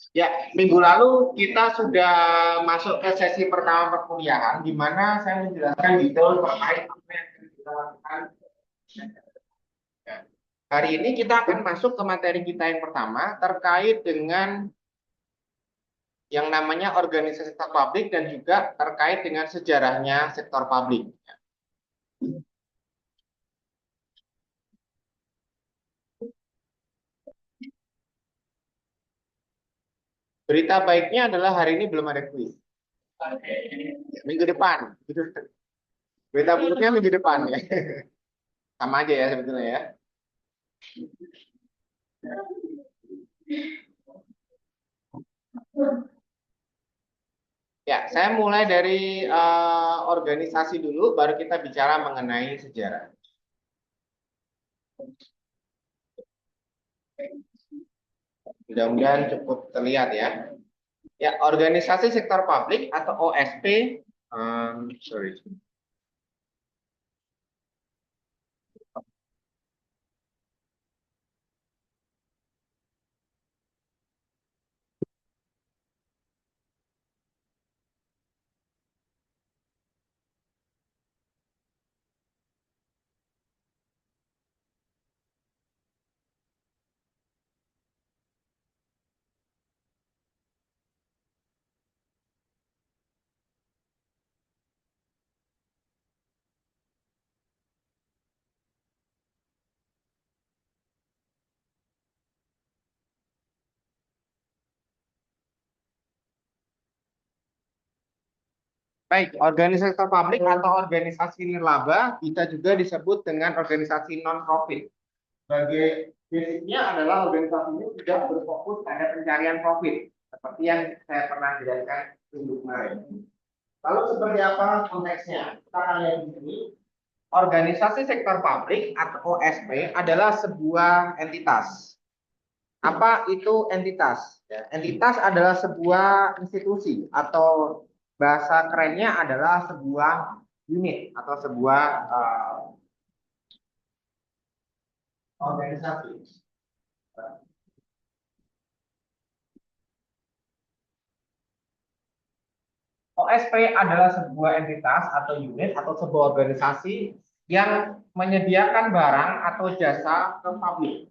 Ya, minggu lalu kita sudah masuk ke sesi pertama perkuliahan, di mana saya menjelaskan detail terkait apa yang akan kita lakukan. Ya. Hari ini kita akan masuk ke materi kita yang pertama terkait dengan yang namanya organisasi sektor publik dan juga terkait dengan sejarahnya sektor publik. Berita baiknya adalah hari ini belum ada kuis. Minggu depan. Berita buruknya minggu depan ya. Sama aja ya sebetulnya ya. Ya, saya mulai dari organisasi dulu, baru kita bicara mengenai sejarah. Mudah-mudahan cukup terlihat ya. Ya, organisasi sektor publik atau OSP, sorry. Baik, organisasi sektor publik atau organisasi nirlaba bisa juga disebut dengan organisasi non-profit. Sebagai basicnya adalah organisasi ini tidak berfokus pada pencarian profit, seperti yang saya pernah jelaskan minggu kemarin. Lalu seperti apa konteksnya? Kita akan lihat di sini. Organisasi sektor publik atau OSP adalah sebuah entitas. Apa itu entitas? Ya, entitas adalah sebuah institusi atau bahasa kerennya adalah sebuah unit atau sebuah organisasi. OSP adalah sebuah entitas atau unit atau sebuah organisasi yang menyediakan barang atau jasa ke publik.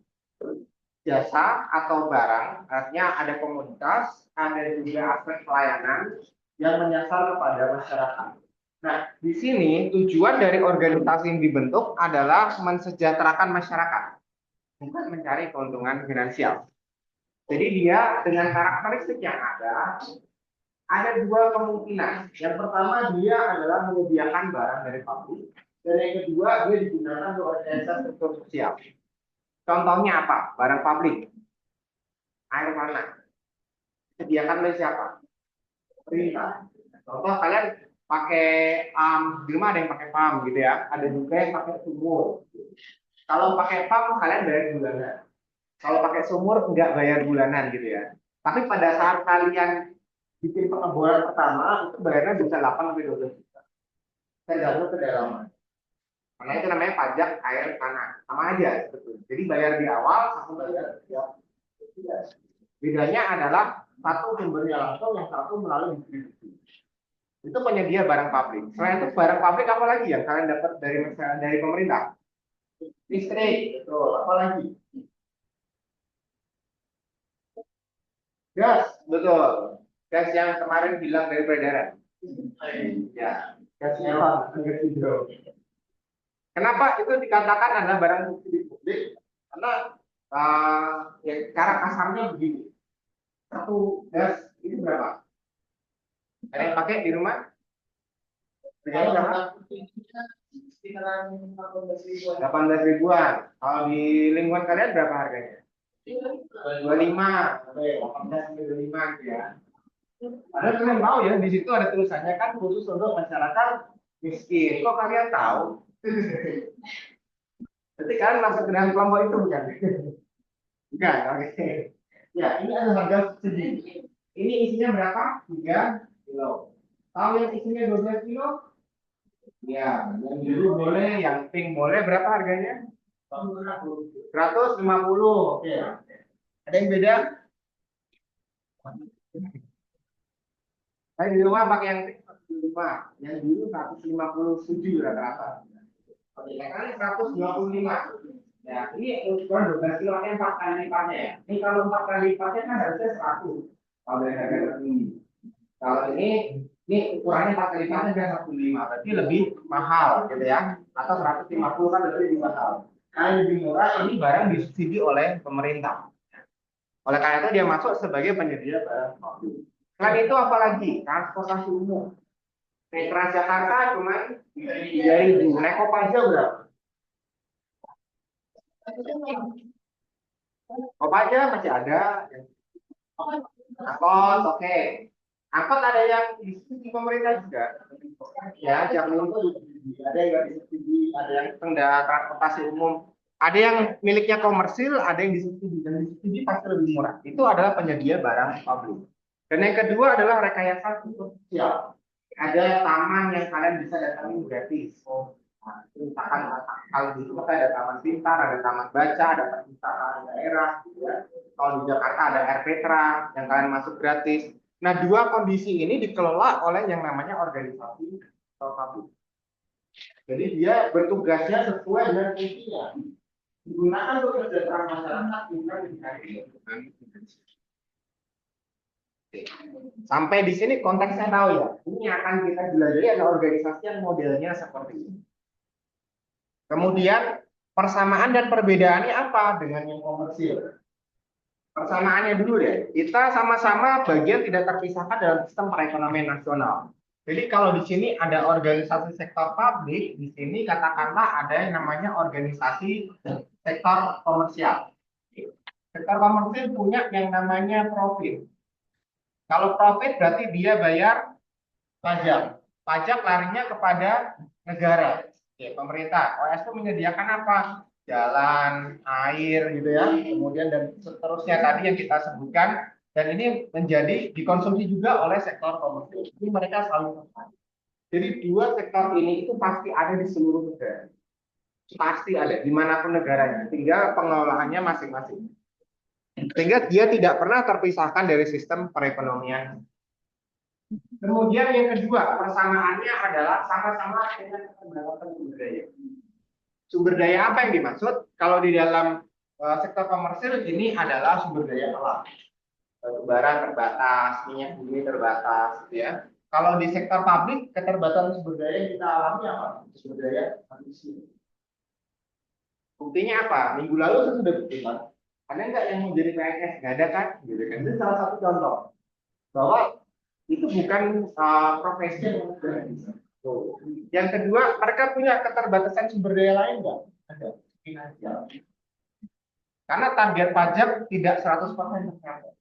Jasa atau barang, artinya ada komoditas, ada juga aspek pelayanan yang menyasar kepada masyarakat. Nah, di sini tujuan dari organisasi yang dibentuk adalah mensejahterakan masyarakat, bukan mencari keuntungan finansial. Jadi dia dengan karakteristik yang ada dua kemungkinan. Yang pertama dia adalah menyediakan barang dari publik, dan yang kedua dia digunakan untuk organisasi struktur sosial. Contohnya apa? Barang publik, air mana? Disediakan oleh siapa? Pemerintah. Contoh kalian pakai di rumah ada yang pakai pam gitu ya, ada juga yang pakai sumur. Kalau pakai pam kalian bayar bulanan. Kalau pakai sumur nggak bayar bulanan gitu ya. Tapi pada saat kalian bikin pengeboran pertama itu bayarnya bisa 8 sampai 12 juta. Tergantung kedalaman. Karena itu namanya pajak air tanah. Sama aja sebetulnya. Jadi bayar di awal, satu bayar di akhir. Bedanya adalah satu sumbernya langsung, yang satu melalui distribusi. Itu penyedia barang pabrik. Selain itu barang pabrik apa lagi yang kalian dapat dari pemerintah? Listrik, betul. Apa lagi? Gas, betul. Gas yang kemarin hilang dari peredaran. Ya, gas mewah, gas hidro. Kenapa itu dikatakan adalah barang bukti publik? Karena ya, cara kasarnya begini. Satu gas itu berapa? Ada yang pakai di rumah? Harganya berapa? Sekitaran 18 ribuan. 18 ribuan. Kalau di lingkungan kalian berapa harganya? 25. Oke, 18 sampai 25 gitu ya. Padahal kalian tahu ya, di situ ada tulisannya kan khusus untuk masyarakat miskin. Kok kalian tahu? Berarti kalian masuk ke dalam kelompok itu bukan? Bukan, oke. Ya, ini ada harga sedikit. Ini isinya berapa? 3 kilo. Tahu yang isinya 12 kilo? Ya, yang biru boleh, yang pink boleh. Berapa harganya? 150. Oke. Ada yang beda? Saya di rumah pakai yang 105, yang dulu 157 rata-rata. Oke, yang kali 125. Ya, ini ukuran 12 kilo nya 4 kali lipatnya ya. Ini kalau 4 kali lipatnya kan harusnya 100. Kalau dari harga tertinggi. Kalau ini ukurannya 4 kali lipatnya kan 105. Berarti lebih mahal gitu ya. Atau 150 kan lebih mahal. Nah, yang lebih murah ini barang disubsidi oleh pemerintah. Oleh karena itu dia masuk sebagai penyedia barang. Selain itu apalagi transportasi umum. Naik Transjakarta cuma 3.000. Naik Kopaja berapa? Kopaja masih ada. Angkot, oke. Angkot ada yang disubsidi pemerintah juga. Ya, Jaklingko juga ada yang disubsidi, ada yang kendaraan transportasi umum. Ada yang miliknya komersil, ada yang disubsidi dan disubsidi pasti lebih murah. Itu adalah penyedia barang publik. Dan yang kedua adalah rekayasa sosial. Ada taman yang kalian bisa datangi gratis. Nah, misalkan kalau di kota ada taman pintar, ada taman baca, ada perpustakaan daerah. Gitu ya. Kalau di Jakarta ada Air Petra yang kalian masuk gratis. Nah, dua kondisi ini dikelola oleh yang namanya organisasi atau publik. Jadi dia bertugasnya sesuai dengan fungsinya. Digunakan untuk kesejahteraan masyarakat, bukan digunakan. Sampai di sini konteksnya tahu ya. Ini akan kita pelajari ada organisasi yang modelnya seperti ini. Kemudian persamaan dan perbedaannya apa dengan yang komersil? Persamaannya dulu deh. Kita sama-sama bagian tidak terpisahkan dalam sistem perekonomian nasional. Jadi kalau di sini ada organisasi sektor publik, di sini katakanlah ada yang namanya organisasi sektor komersial. Sektor komersial punya yang namanya profit. Kalau profit berarti dia bayar pajak. Pajak larinya kepada negara, ya, pemerintah. OS itu menyediakan apa? Jalan, air, gitu ya. Kemudian dan seterusnya tadi yang kita sebutkan. Dan ini menjadi dikonsumsi juga oleh sektor komersil. Ini mereka selalu terkait. Jadi dua sektor ini itu pasti ada di seluruh negara. Pasti ada dimanapun negaranya. Tinggal pengelolaannya masing-masing. Sehingga dia tidak pernah terpisahkan dari sistem perekonomian. Kemudian yang kedua, persamaannya adalah sama-sama dengan keterbatasan sumber daya. Sumber daya apa yang dimaksud? Kalau di dalam sektor komersil ini adalah sumber daya alam. Batu bara terbatas, minyak bumi terbatas, gitu ya. Kalau di sektor publik, keterbatasan sumber daya yang kita alami apa? Sumber daya manusia. Buktinya apa? Minggu lalu saya sudah buktikan. Ada nggak yang mau jadi PNS? Nggak ada kan? Gitu kan? Itu salah satu contoh bahwa itu bukan profesi yang mudah. Yang kedua, mereka punya keterbatasan sumber daya lain nggak? Ada. Karena target pajak tidak 100% tercapai.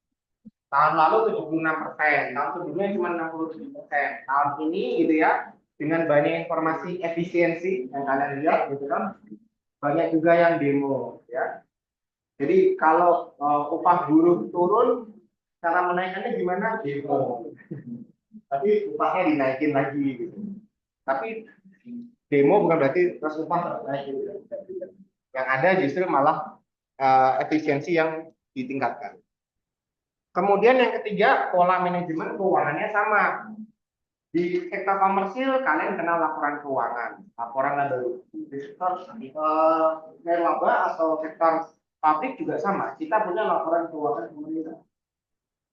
Tahun lalu 76%, tahun sebelumnya cuma 67%. Tahun ini gitu ya, dengan banyak informasi efisiensi yang kalian lihat gitu kan, banyak juga yang demo ya. Jadi kalau upah buruh turun, cara menaikkannya gimana? Demo. Tapi upahnya dinaikin lagi gitu. Tapi demo bukan berarti terus upah naik gitu. Yang ada justru malah efisiensi yang ditingkatkan. Kemudian yang ketiga, pola manajemen keuangannya sama. Di sektor komersil kalian kenal laporan keuangan, laporan laba rugi. Di sektor laba atau sektor publik juga sama. Kita punya laporan keuangan pemerintah.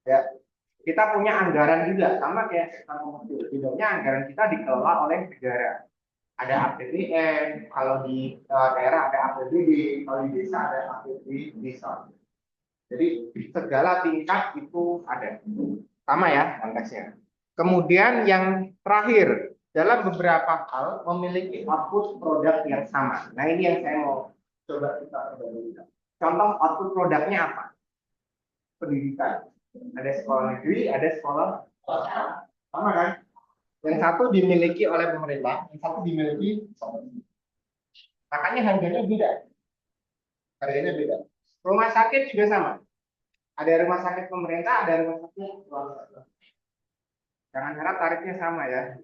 Ya, kita punya anggaran juga sama kayak sektor komersil. Bedanya anggaran kita dikelola oleh negara. Ada APBN, kalau di daerah ada APBD, kalau di desa ada APBD desa. Jadi segala tingkat itu ada. Sama ya konteksnya. Kemudian yang terakhir, dalam beberapa hal memiliki output produk yang sama. Nah ini yang saya mau coba kita perbandingkan. Contoh output produknya apa? Pendidikan. Ada sekolah negeri, ada sekolah swasta. Sama kan? Yang satu dimiliki oleh pemerintah, yang satu dimiliki swasta. Makanya harganya beda. Harganya beda. Rumah sakit juga sama. Ada rumah sakit pemerintah, ada rumah sakit swasta. Jangan harap tarifnya sama ya.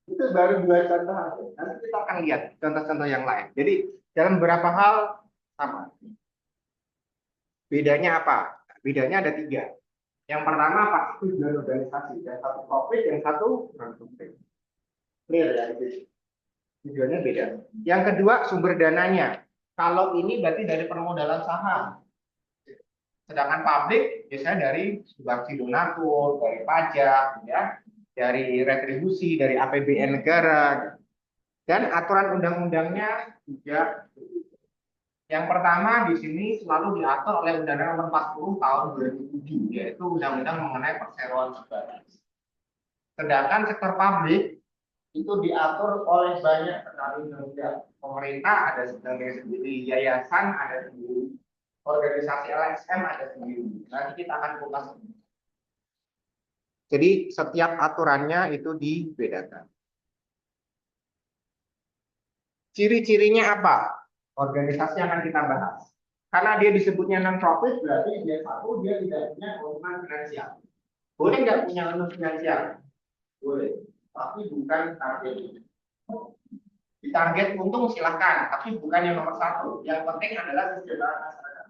Itu baru dua contoh aja. Nanti kita akan lihat contoh-contoh yang lain. Jadi dalam beberapa hal sama. Bedanya apa? Bedanya ada tiga. Yang pertama pasti tujuan organisasi, yang satu profit, yang satu non-profit. Clear ya, tujuannya beda. Yang kedua sumber dananya. Kalau ini berarti dari permodalan saham. Sedangkan publik biasanya dari subsidi donatur, dari pajak, ya, dari retribusi, dari APBN negara, dan aturan undang-undangnya juga. Yang pertama di sini selalu diatur oleh Undang-Undang Nomor 40 Tahun 2007, yaitu Undang-Undang mengenai perseroan negara. Sedangkan sektor publik itu diatur oleh banyak sekali undang-undang. Pemerintah ada sendiri, yayasan ada sendiri, organisasi LSM ada sendiri. Nanti kita akan kupas. Jadi setiap aturannya itu dibedakan. Ciri-cirinya apa? Organisasi akan kita bahas. Karena dia disebutnya non-profit, berarti dia satu, dia tidak punya keuntungan finansial. Boleh nggak punya keuntungan finansial? Boleh. Tapi bukan target. Di target untung silahkan, tapi bukan yang nomor satu. Yang penting adalah kesejahteraan masyarakat.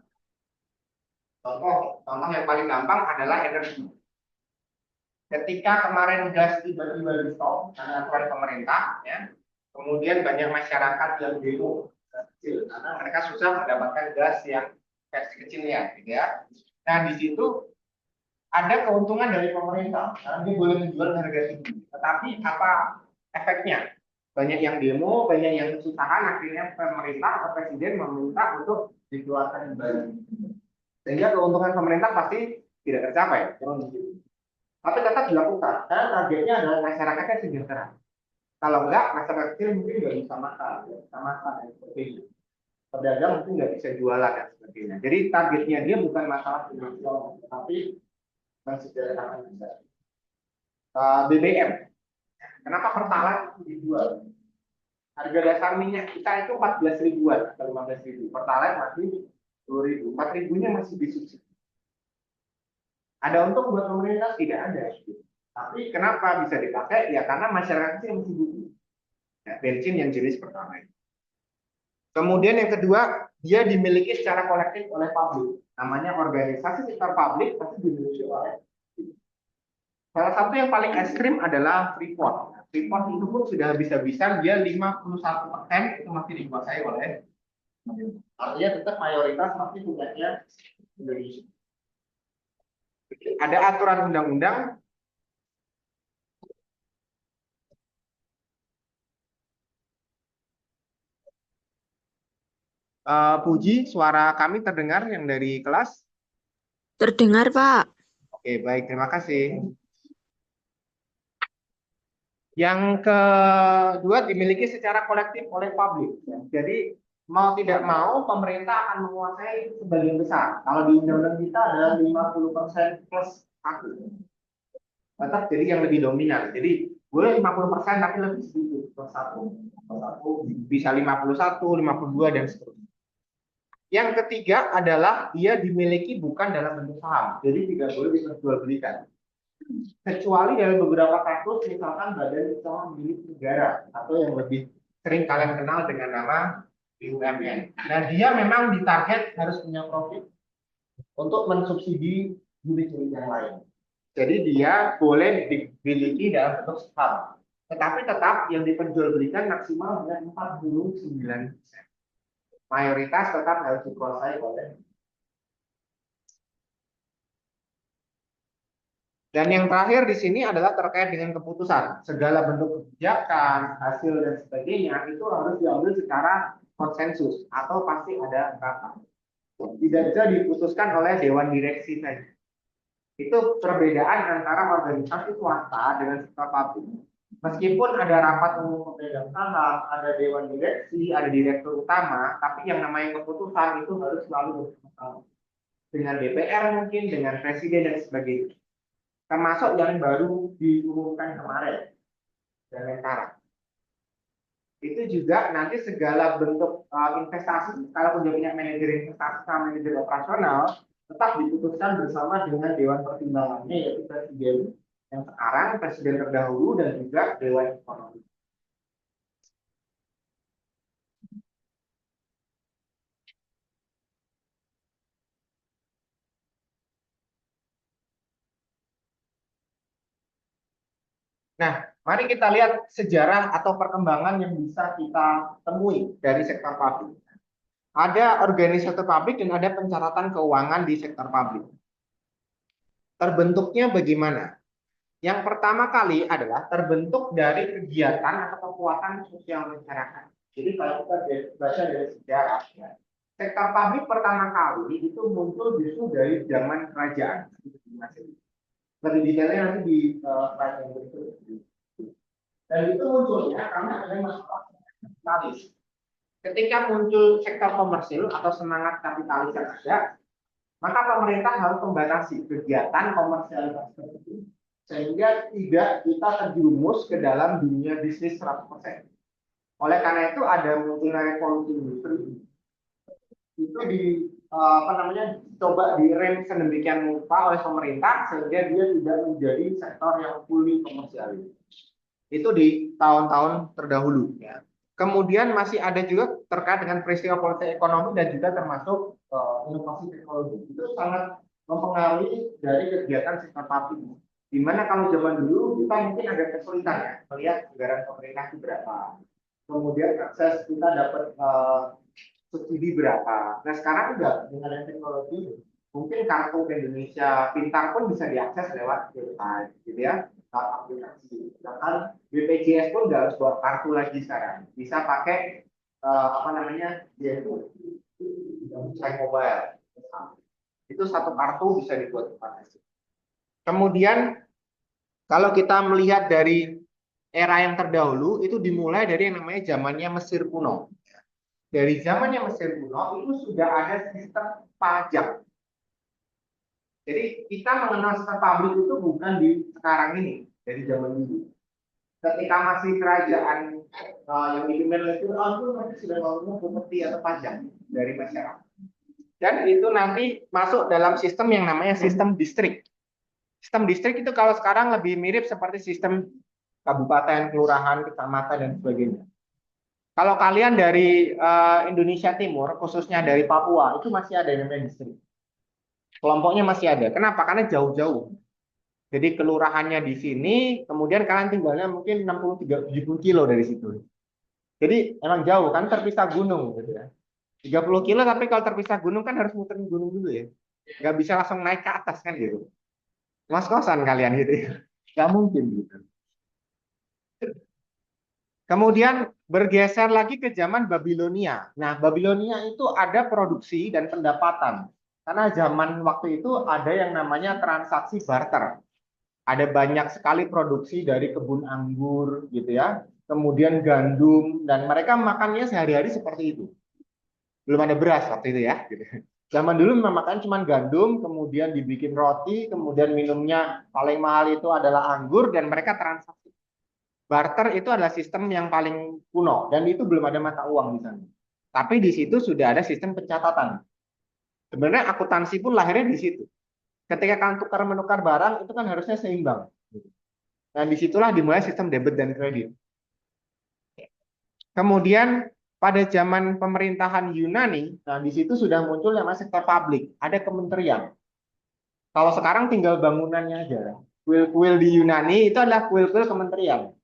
Contoh yang paling gampang adalah energi. Ketika kemarin gas tiba-tiba di stop karena aturan pemerintah, ya, kemudian banyak masyarakat yang demo kecil karena mereka susah mendapatkan gas yang versi kecilnya, gitu ya. Nah di situ ada keuntungan dari pemerintah karena dia boleh menjual harga tinggi. Tetapi apa efeknya? Banyak yang demo, banyak yang kesusahan, akhirnya pemerintah atau presiden meminta untuk dikeluarkan kembali. Sehingga keuntungan pemerintah pasti tidak tercapai. Tapi tetap dilakukan, karena targetnya adalah masyarakatnya sejahtera. Kalau enggak, masyarakat kecil mungkin nggak bisa makan, dan sebagainya. Pedagang mungkin nggak bisa jualan dan sebagainya. Jadi targetnya dia bukan masalah finansial, tapi mensejahterakan masyarakat. BBM, kenapa Pertalite dijual? Harga dasar minyak kita itu 14 ribuan atau 15 ribu. Pertalite masih 10 ribu. 4 ribunya masih disubsidi. Ada untung buat pemerintah? Tidak ada. Tapi kenapa bisa dipakai? Ya karena masyarakat masih butuh. Ya, bensin yang jenis Pertalite. Kemudian yang kedua, dia dimiliki secara kolektif oleh publik. Namanya organisasi sektor publik pasti dimiliki oleh. Salah satu yang paling ekstrim adalah Freeport. Freeport itu pun sudah bisa-bisa dia 51% itu masih dikuasai oleh. Artinya tetap mayoritas masih punyanya Indonesia. Ada aturan undang-undang. Puji, suara kami terdengar yang dari kelas? Terdengar, Pak. Oke, baik, terima kasih. Yang kedua dimiliki secara kolektif oleh publik. Jadi mau tidak mau pemerintah akan menguasai sebagian besar. Kalau di undang-undang kita adalah 50% plus 1. Tetap jadi yang lebih dominan. Jadi boleh 50% tapi lebih sedikit plus 1. Bisa 51, 52 dan seterusnya. Yang ketiga adalah dia dimiliki bukan dalam bentuk saham. Jadi tidak boleh diperjualbelikan. Kecuali dalam beberapa kasus misalkan badan usaha milik negara atau yang lebih sering kalian kenal dengan nama BUMN. Nah dia memang ditarget harus punya profit untuk mensubsidi unit-unit yang lain. Jadi dia boleh dimiliki dalam bentuk saham. Tetapi tetap yang diperjualbelikan maksimal hanya 49%. Mayoritas tetap harus dikuasai oleh. Dan yang terakhir di sini adalah terkait dengan keputusan. Segala bentuk kebijakan, hasil dan sebagainya itu harus diambil secara konsensus atau pasti ada rapat. Tidak bisa diputuskan oleh dewan direksi saja. Itu perbedaan antara organisasi swasta dengan sektor publik. Meskipun ada rapat umum pemegang saham, ada dewan direksi, ada direktur utama, tapi yang namanya keputusan itu harus selalu bersama dengan DPR mungkin, dengan presiden dan sebagainya. Termasuk yang baru diumumkan kemarin, Kemenpora. Itu juga nanti segala bentuk investasi, kalau dia punya manajer investasi sama manajer operasional, tetap diputuskan bersama dengan Dewan Pertimbangannya, yaitu Presiden yang sekarang, Presiden terdahulu, dan juga Dewan Ekonomi. Nah, mari kita lihat sejarah atau perkembangan yang bisa kita temui dari sektor publik. Ada organisator publik dan ada pencatatan keuangan di sektor publik. Terbentuknya bagaimana? Yang pertama kali adalah terbentuk dari kegiatan atau kekuatan sosial masyarakat. Jadi kalau kita baca dari sejarah, ya, sektor publik pertama kali itu muncul justru dari zaman kerajaan. Lebih detailnya nanti di slide yang berikut. Dan itu munculnya karena ada masalah kapitalis. Ketika muncul sektor komersil atau semangat kapitalis yang ada, maka pemerintah harus membatasi kegiatan komersialitas tersebut sehingga tidak kita terjerumus ke dalam dunia bisnis 100%. Oleh karena itu ada munculnya revolusi industri itu apa namanya coba direm sedemikian rupa oleh pemerintah sehingga dia tidak menjadi sektor yang fully komersial. Itu di tahun-tahun terdahulu ya. Kemudian masih ada juga terkait dengan peristiwa politik ekonomi dan juga termasuk inovasi teknologi. Itu sangat mempengaruhi dari kegiatan sektor publik. Dimana kalau zaman dulu kita mungkin agak kesulitan ya melihat anggaran pemerintah itu berapa. Kemudian akses kita dapat subsidi berapa. Nah sekarang enggak dengan teknologi mungkin kartu Indonesia Pintar pun bisa diakses lewat website gitu ya, aplikasi. Bahkan BPJS pun nggak harus buat kartu lagi sekarang, bisa pakai apa namanya dia itu mobile. Itu satu kartu bisa dibuat apa. Kemudian kalau kita melihat dari era yang terdahulu itu dimulai dari yang namanya zamannya Mesir kuno. Dari zamannya Mesir kuno itu sudah ada sistem pajak. Jadi kita mengenal sistem pabrik itu bukan di sekarang ini, dari zaman dulu. Ketika masih kerajaan yang dipimpin oleh Fir'aun itu mereka sudah ngomong properti atau pajak dari masyarakat. Dan itu nanti masuk dalam sistem yang namanya sistem distrik. Sistem distrik itu kalau sekarang lebih mirip seperti sistem kabupaten, kelurahan, kecamatan, dan sebagainya. Kalau kalian dari Indonesia Timur, khususnya dari Papua, itu masih ada yang namanya distrik. Kelompoknya masih ada. Kenapa? Karena jauh-jauh. Jadi kelurahannya di sini, kemudian kalian tinggalnya mungkin 60-70 kilo dari situ. Jadi emang jauh kan terpisah gunung gitu ya. 30 kilo tapi kalau terpisah gunung kan harus muterin gunung dulu ya. Nggak bisa langsung naik ke atas kan gitu. Mas-kosan kalian gitu ya. Nggak mungkin gitu. Kemudian bergeser lagi ke zaman Babilonia. Nah, Babilonia itu ada produksi dan pendapatan. Karena zaman waktu itu ada yang namanya transaksi barter. Ada banyak sekali produksi dari kebun anggur gitu ya. Kemudian gandum dan mereka makannya sehari-hari seperti itu. Belum ada beras waktu itu ya gitu. Zaman dulu memang makan cuma gandum, kemudian dibikin roti, kemudian minumnya paling mahal itu adalah anggur dan mereka transaksi. Barter itu adalah sistem yang paling kuno dan itu belum ada mata uang di sana. Tapi di situ sudah ada sistem pencatatan. Sebenarnya akuntansi pun lahirnya di situ. Ketika kalian tukar menukar barang itu kan harusnya seimbang. Nah disitulah dimulai sistem debit dan kredit. Kemudian pada zaman pemerintahan Yunani, nah di situ sudah muncul yang namanya sektor publik, ada kementerian. Kalau sekarang tinggal bangunannya aja. Kuil-kuil di Yunani itu adalah kuil-kuil kementerian.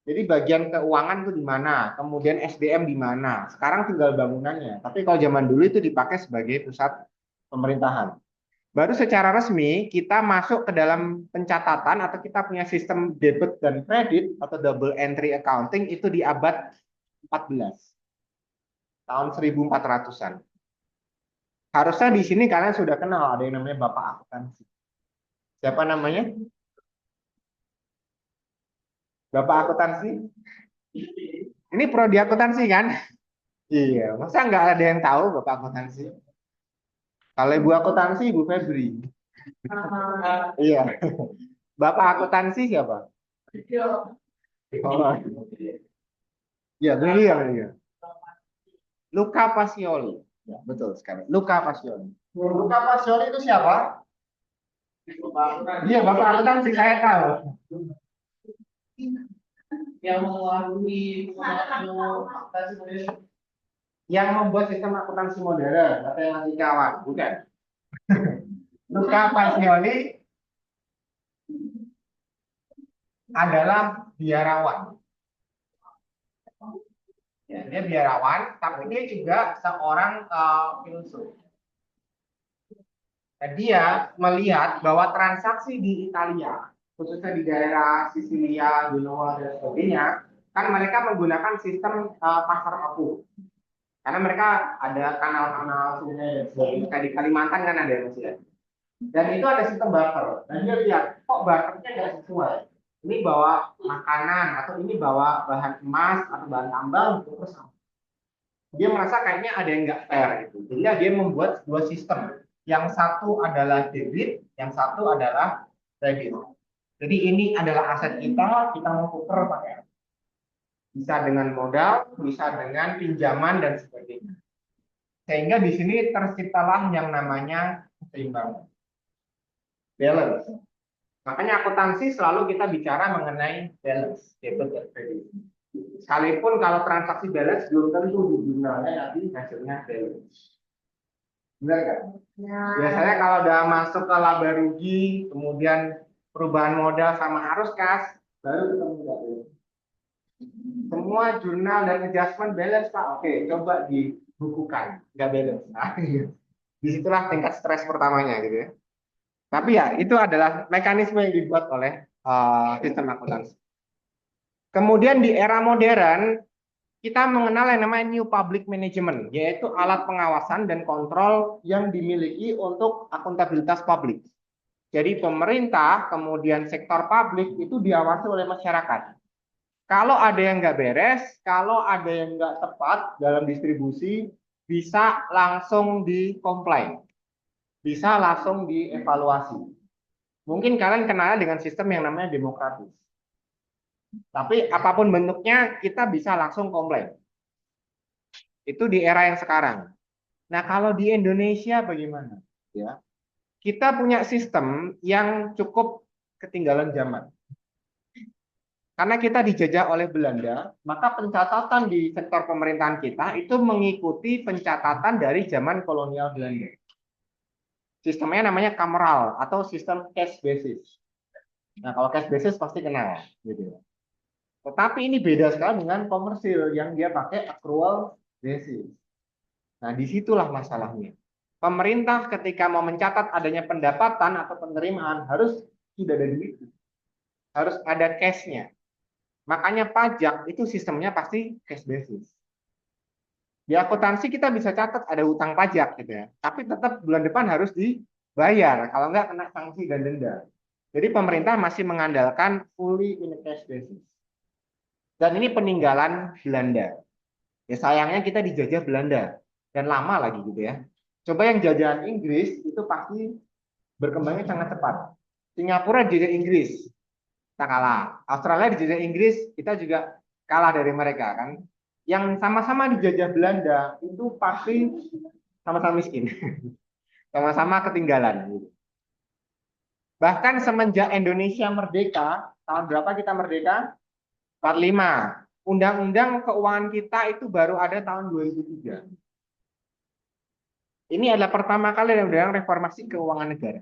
Jadi bagian keuangan itu di mana, kemudian SDM di mana. Sekarang tinggal bangunannya. Tapi kalau zaman dulu itu dipakai sebagai pusat pemerintahan. Baru secara resmi kita masuk ke dalam pencatatan atau kita punya sistem debit dan kredit atau double entry accounting itu di abad 14. Tahun 1400-an. Harusnya di sini kalian sudah kenal ada yang namanya Bapak Akuntansi. Siapa namanya? Bapak Akuntansi? Ini prodi akuntansi kan? Iya, masa nggak ada yang tahu Bapak Akuntansi? Kalau Ibu Akuntansi, Ibu Febri. Iya. Bapak Akuntansi siapa? Oh, iya, beliau. Luca Pacioli. Ya, betul sekali. Luca Pacioli. Luca Pacioli itu siapa? Iya, Bapak Akuntansi saya tahu. Yang menguasai yang membuat sistem akuntansi modern atau yang masih kawan, bukan? Luca Pacioli adalah biarawan. Ya, dia biarawan, tapi dia juga seorang filsuf. Nah, dia melihat bahwa transaksi di Italia, khususnya di daerah Sisilia, Genoa, dan sebagainya, kan mereka menggunakan sistem pasar apung. Karena mereka ada kanal-kanal sungai dan sebagainya. Kayak di Kalimantan kan ada masih ya. Dan itu ada sistem barter. Dan dia lihat, kok barternya nggak sesuai. Ini bawa makanan, atau ini bawa bahan emas, atau bahan tambang, itu terus dia merasa kayaknya ada yang nggak fair gitu. Sehingga dia membuat dua sistem. Yang satu adalah debit, yang satu adalah kredit. Jadi ini adalah aset kita mau tuker pakai apa? Bisa dengan modal, bisa dengan pinjaman dan sebagainya. Sehingga di sini terciptalah yang namanya keseimbangan, balance. Makanya akuntansi selalu kita bicara mengenai balance, debit dan kredit. Sekalipun kalau transaksi balance belum tentu di jurnalnya nanti hasilnya balance. Benar nggak? Ya. Biasanya kalau udah masuk ke laba rugi, kemudian perubahan modal sama arus kas, baru ketemu nggak balance. Semua jurnal dan adjustment balance Pak. Oke, coba dibukukan, nggak balance. Nah, disitulah tingkat stres pertamanya gitu ya. Tapi ya itu adalah mekanisme yang dibuat oleh sistem akuntansi. Kemudian di era modern kita mengenal yang namanya New Public Management, yaitu alat pengawasan dan kontrol yang dimiliki untuk akuntabilitas publik. Jadi pemerintah, kemudian sektor publik itu diawasi oleh masyarakat. Kalau ada yang nggak beres, kalau ada yang nggak tepat dalam distribusi, bisa langsung dikomplain, bisa langsung dievaluasi. Mungkin kalian kenal dengan sistem yang namanya demokratis. Tapi apapun bentuknya, kita bisa langsung komplain. Itu di era yang sekarang. Nah, kalau di Indonesia bagaimana? Ya, kita punya sistem yang cukup ketinggalan zaman. Karena kita dijajah oleh Belanda, maka pencatatan di sektor pemerintahan kita itu mengikuti pencatatan dari zaman kolonial Belanda. Sistemnya namanya kameral atau sistem cash basis. Nah, kalau cash basis pasti kenal, gitu. Tetapi ini beda sekali dengan komersil yang dia pakai accrual basis. Nah, disitulah masalahnya. Pemerintah ketika mau mencatat adanya pendapatan atau penerimaan harus sudah ada duit, harus ada cash-nya. Makanya pajak itu sistemnya pasti cash basis. Di akuntansi kita bisa catat ada utang pajak gitu ya, tapi tetap bulan depan harus dibayar, kalau nggak kena sanksi dan denda. Jadi pemerintah masih mengandalkan fully in cash basis. Dan ini peninggalan Belanda. Ya sayangnya kita dijajah Belanda dan lama lagi gitu ya. Coba yang jajahan Inggris itu pasti berkembangnya sangat cepat. Singapura dijajah Inggris, kita kalah. Australia dijajah Inggris, kita juga kalah dari mereka kan. Yang sama-sama dijajah Belanda itu pasti sama-sama miskin, sama-sama ketinggalan. Bahkan semenjak Indonesia merdeka, tahun berapa kita merdeka? 45. Undang-undang keuangan kita itu baru ada tahun 2003. Ini adalah pertama kali dalam reformasi keuangan negara.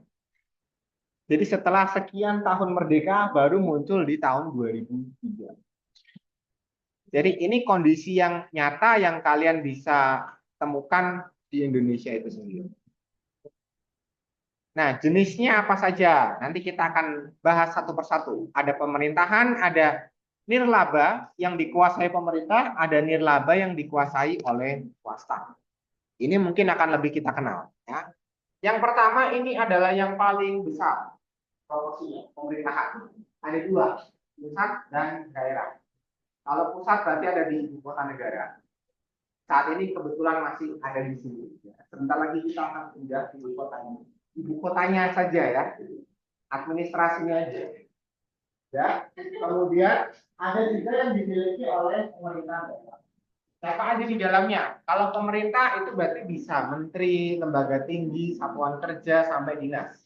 Jadi setelah sekian tahun merdeka baru muncul di tahun 2003. Jadi ini kondisi yang nyata yang kalian bisa temukan di Indonesia itu sendiri. Nah, jenisnya apa saja? Nanti kita akan bahas satu persatu. Ada pemerintahan, ada nirlaba yang dikuasai pemerintah, ada nirlaba yang dikuasai oleh swasta. Ini mungkin akan lebih kita kenal. Ya. Yang pertama ini adalah yang paling besar proporsinya, pemerintahan. Ada dua, pusat dan daerah. Kalau pusat berarti ada di ibu kota negara. Saat ini kebetulan masih ada di sini. Sebentar lagi kita akan pindah ke ibu kotanya. Ibu kotanya saja ya, administrasinya aja. Ya, kemudian ada juga yang dimiliki oleh pemerintah daerah. Siapa aja di dalamnya? Kalau pemerintah itu berarti bisa menteri, lembaga tinggi, satuan kerja sampai dinas.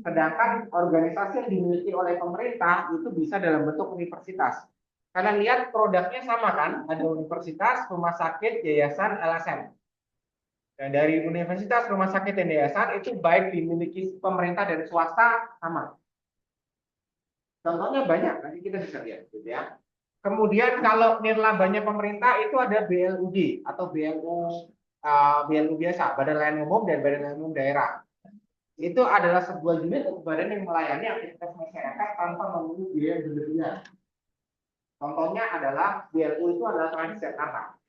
Sedangkan organisasi yang dimiliki oleh pemerintah itu bisa dalam bentuk universitas. Kalian lihat produknya sama kan? Ada universitas, rumah sakit, yayasan, LSM. Dan dari universitas, rumah sakit, dan yayasan itu baik dimiliki pemerintah dan swasta sama. Contohnya banyak, nanti kita bisa lihat gitu ya. Kemudian kalau nirlabanya pemerintah itu ada BLUD atau BLU biasa, Badan Layanan Umum dan Badan Layanan Umum Daerah. Itu adalah sebuah unit atau badan yang melayani aktivitas masyarakat tanpa memungut biaya berlebihan. Contohnya adalah BLU itu adalah Trans Jakarta.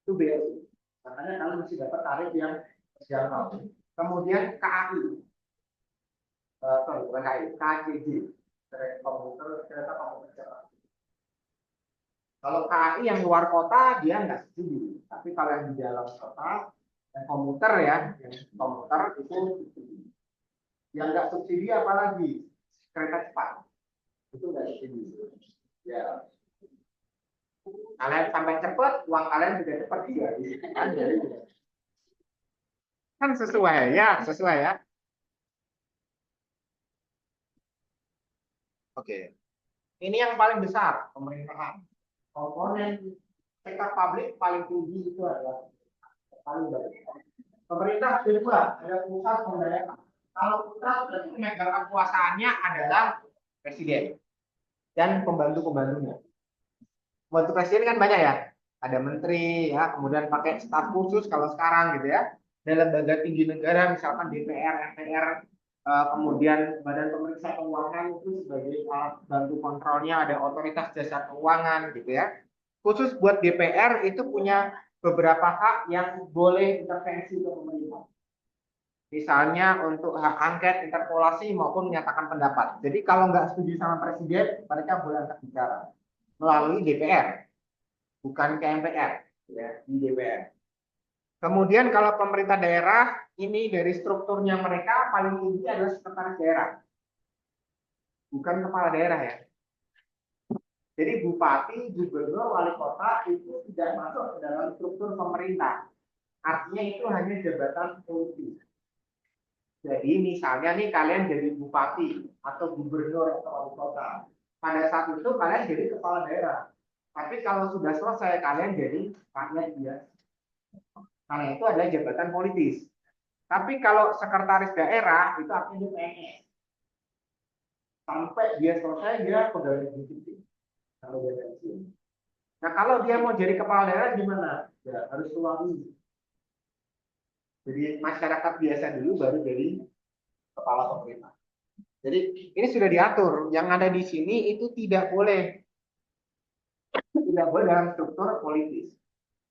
Itu BLU. Makanya kalian mesti dapat tarif yang terjangkau. Kemudian KAI, bukan KAI, KCJ, kereta komuter Jakarta. Kalau KAI yang luar kota dia nggak subsidi, tapi kalau yang di dalam kota, yang komuter ya, yang komuter itu subsidi. Yang nggak subsidi apalagi kereta cepat, itu nggak subsidi. Ya, kalian sampai cepat, uang kalian juga cepat juga. Kan sesuai ya, sesuai ya. Oke. Ini yang paling besar pemerintahan. Komponen sektor publik paling tinggi itu adalah paling banyak. Pemerintah ada dua, ada pusat dan daerah. Kalau pusat berarti pemegang kekuasaannya adalah presiden dan pembantu-pembantunya. Pembantu presiden kan banyak ya. Ada menteri ya, kemudian pakai staf khusus kalau sekarang gitu ya. Ada lembaga tinggi negara misalkan DPR, MPR, kemudian Badan Pemeriksa Keuangan itu sebagai alat bantu kontrolnya, ada Otoritas Jasa Keuangan gitu ya. Khusus buat DPR itu punya beberapa hak yang boleh intervensi ke pemerintah. Misalnya untuk hak angket, interpolasi maupun menyatakan pendapat. Jadi kalau nggak setuju sama presiden, mereka boleh angkat bicara melalui DPR, bukan ke MPR, ya, di DPR. Kemudian kalau pemerintah daerah, ini dari strukturnya mereka paling tinggi adalah sekretaris daerah, bukan kepala daerah ya. Jadi bupati, gubernur, wali kota itu tidak masuk ke dalam struktur pemerintah. Artinya itu hanya jabatan politis. Jadi misalnya nih kalian jadi bupati atau gubernur atau wali kota. Pada saat itu kalian jadi kepala daerah. Tapi kalau sudah selesai kalian jadi rakyat biasa. Karena itu adalah jabatan politis. Tapi kalau sekretaris daerah itu artinya dia PNS. Sampai dia selesai dia pegawai negeri. Kalau dia pensiun. Nah kalau dia mau jadi kepala daerah gimana? Ya harus ulangi. Jadi masyarakat biasa dulu baru jadi kepala pemerintah. Jadi ini sudah diatur. Yang ada di sini itu tidak boleh dalam struktur politis.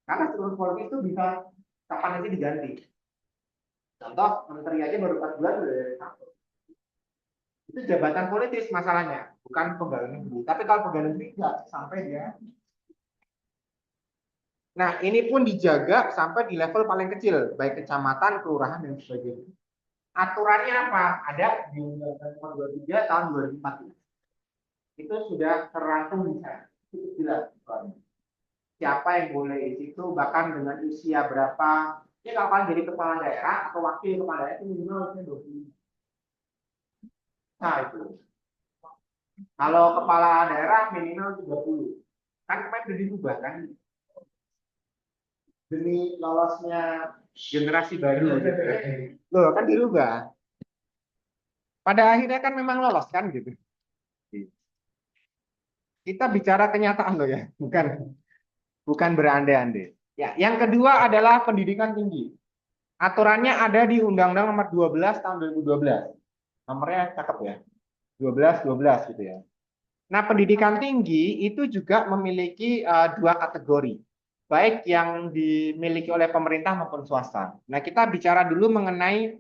Karena struktur politis itu bisa kapan nanti diganti. Contoh menteri aja baru 4 bulan sudah dari satu. Itu jabatan politis masalahnya, bukan pegawai negeri. Tapi kalau pegawai negeri tidak sampai dia. Nah ini pun dijaga sampai di level paling kecil, baik kecamatan, kelurahan dan sebagainya. Aturannya apa? Ada di Undang-Undang Nomor 23 tahun 2014. Itu sudah terangkum di sana. Itu jelas. Siapa yang boleh di situ, bahkan dengan usia berapa. Ini kalau kalian jadi kepala daerah atau wakil kepala daerah itu minimal usia 25. Nah itu. Kalau kepala daerah minimal 30. Kan kemarin sudah dirubah kan. Demi lolosnya generasi baru. Loh kan dirubah. Pada akhirnya kan memang lolos kan gitu. Kita bicara kenyataan loh ya, bukan berandai-andai. Ya, yang kedua adalah pendidikan tinggi. Aturannya ada di Undang-Undang Nomor 12 tahun 2012. Nomornya cakep ya. 12 gitu ya. Nah, pendidikan tinggi itu juga memiliki dua kategori. Baik yang dimiliki oleh pemerintah maupun swasta. Nah, kita bicara dulu mengenai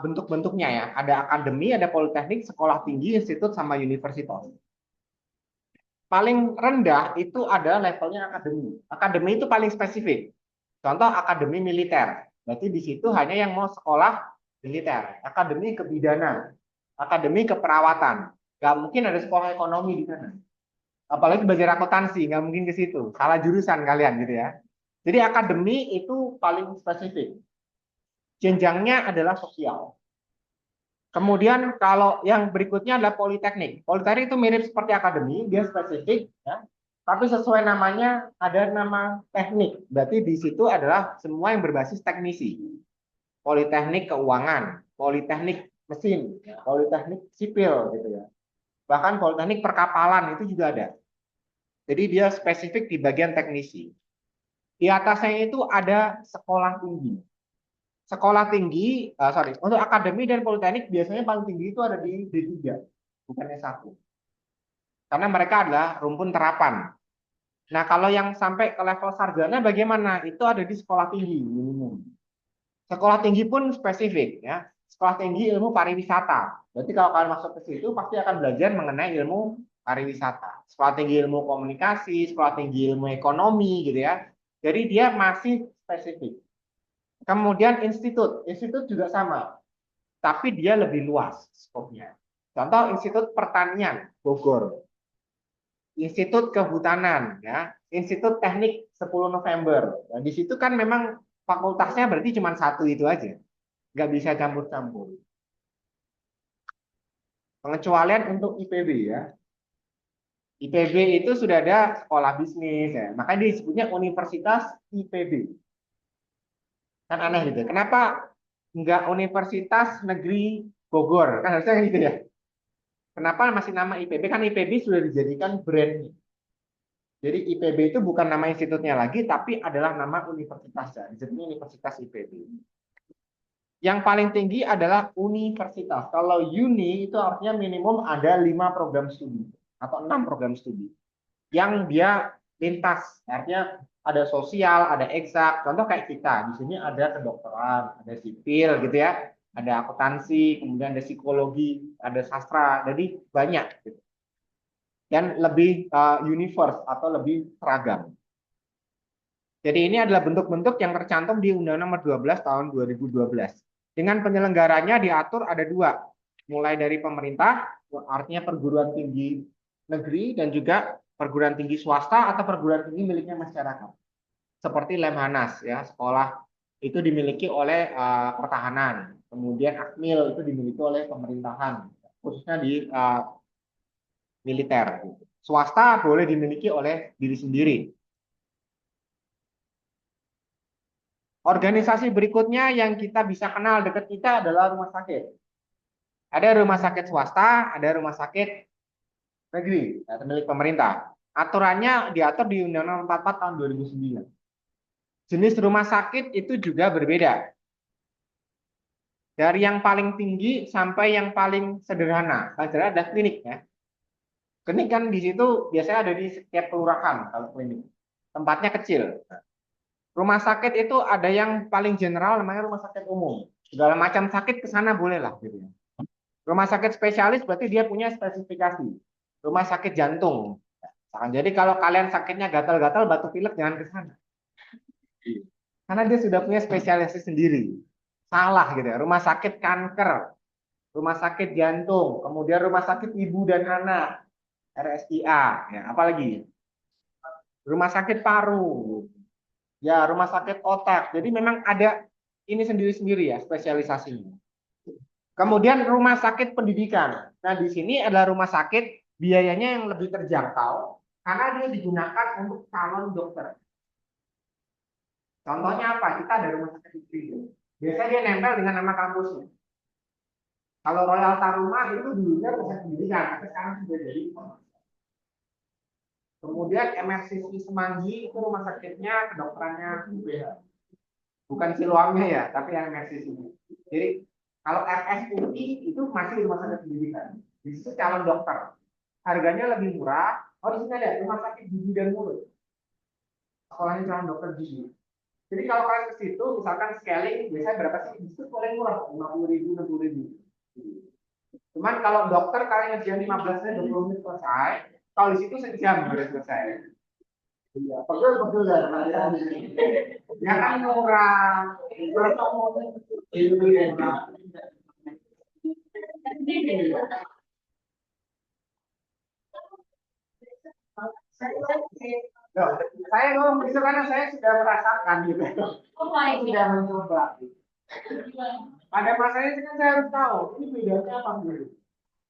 bentuk-bentuknya ya. Ada akademi, ada politeknik, sekolah tinggi, institut, sama universitas. Paling rendah itu ada levelnya akademi. Akademi itu paling spesifik. Contoh akademi militer. Berarti di situ hanya yang mau sekolah militer. Akademi kebidanan, akademi keperawatan. Gak mungkin ada sekolah ekonomi di sana. Apalagi belajar akuntansi, nggak mungkin ke situ. Salah jurusan kalian gitu ya. Jadi akademi itu paling spesifik. Jenjangnya adalah sosial. Kemudian kalau yang berikutnya adalah politeknik. Politeknik itu mirip seperti akademi, dia spesifik, ya. Tapi sesuai namanya ada nama teknik. Berarti di situ adalah semua yang berbasis teknisi. Politeknik keuangan, politeknik mesin, politeknik sipil, gitu ya. Bahkan politeknik perkapalan itu juga ada. Jadi dia spesifik di bagian teknisi. Di atasnya itu ada sekolah tinggi. Sekolah tinggi, untuk akademi dan politeknik biasanya paling tinggi itu ada di D3, bukan S1. Karena mereka adalah rumpun terapan. Nah, kalau yang sampai ke level sarjana bagaimana? Itu ada di sekolah tinggi minimum. Sekolah tinggi pun spesifik ya. Sekolah tinggi ilmu pariwisata. Berarti kalau kalian masuk ke situ pasti akan belajar mengenai ilmu pariwisata. Sekolah tinggi ilmu komunikasi, sekolah tinggi ilmu ekonomi gitu ya. Jadi dia masih spesifik. Kemudian institut, institut juga sama, tapi dia lebih luas skopnya. Contoh Institut Pertanian Bogor, Institut Kehutanan, ya, Institut Teknik 10 November. Nah, di situ kan memang fakultasnya berarti cuma satu itu aja, nggak bisa campur-campur. Pengecualian untuk IPB ya. IPB itu sudah ada sekolah bisnis ya, makanya disebutnya Universitas IPB. Kan aneh gitu. Kenapa nggak Universitas Negeri Bogor? Kan harusnya gitu ya. Kenapa masih nama IPB? Kan IPB sudah dijadikan brand. Jadi IPB itu bukan nama institutnya lagi, tapi adalah nama universitasnya. Disebutnya Universitas IPB. Yang paling tinggi adalah universitas. Kalau uni itu artinya minimum ada 5 program studi atau 6 program studi yang dia lintas. Artinya ada sosial, ada eksak. Contoh kayak kita, di sini ada kedokteran, ada sipil gitu ya, ada akuntansi, kemudian ada psikologi, ada sastra. Jadi banyak gitu. Dan lebih universe atau lebih seragam. Jadi ini adalah bentuk-bentuk yang tercantum di Undang-Undang Nomor 12 tahun 2012. Dengan penyelenggaranya diatur ada dua, mulai dari pemerintah, artinya perguruan tinggi negeri, dan juga perguruan tinggi swasta atau perguruan tinggi miliknya masyarakat. Seperti Lemhanas, ya, sekolah itu dimiliki oleh pertahanan, kemudian Akmil itu dimiliki oleh pemerintahan, khususnya di militer. Swasta boleh dimiliki oleh diri sendiri. Organisasi berikutnya yang kita bisa kenal dekat kita adalah rumah sakit. Ada rumah sakit swasta, ada rumah sakit negeri, atau milik pemerintah. Aturannya diatur di Undang-Undang 44 tahun 2009. Jenis rumah sakit itu juga berbeda. Dari yang paling tinggi sampai yang paling sederhana. Paling sederhana ada klinik ya. Klinik kan di situ biasanya ada di setiap kelurahan kalau klinik. Tempatnya kecil. Rumah sakit itu ada yang paling general namanya rumah sakit umum. Segala macam sakit ke sana boleh lah gitu ya. Rumah sakit spesialis berarti dia punya spesifikasi. Rumah sakit jantung. Jadi kalau kalian sakitnya gatal-gatal batuk pilek jangan ke sana. Karena dia sudah punya spesialisasi sendiri. Salah gitu ya. Rumah sakit kanker, rumah sakit jantung, kemudian rumah sakit ibu dan anak, RSIA, ya, apalagi rumah sakit paru, ya rumah sakit otak. Jadi memang ada ini sendiri-sendiri ya spesialisasinya. Kemudian rumah sakit pendidikan. Nah, di sini adalah rumah sakit biayanya yang lebih terjangkau karena dia digunakan untuk calon dokter. Contohnya apa? Kita ada rumah sakit itu. Biasanya dia nempel dengan nama kampusnya. Kalau Royal Taruma itu dulunya pusat pendidikan, tapi sekarang sudah jadi. Kemudian MRCC Semanggi itu rumah sakitnya kedokterannya UPH. Bukan Siloamnya ya, tapi yang MRCC. Jadi kalau RSUI itu masih rumah sakit pendidikan. Di situ calon dokter. Harganya lebih murah. Oh, di sini ada rumah sakit gigi dan mulut. Sekolahnya calon dokter gigi. Jadi kalau kalian ke situ, misalkan scaling, biasanya berapa sih? Di situ paling murah, 50.000, 60.000. Cuman kalau dokter kalian ngerjain 15 menit, 20 menit selesai. Kalau di situ sejam sudah selesai. Iya, betul ya. Ya kan murah. Itu murah. Loh, saya ngomong itu karena saya sudah merasakan gitu. Sudah mencoba. Pada masanya itu kan saya harus tahu ini bedanya apa dulu.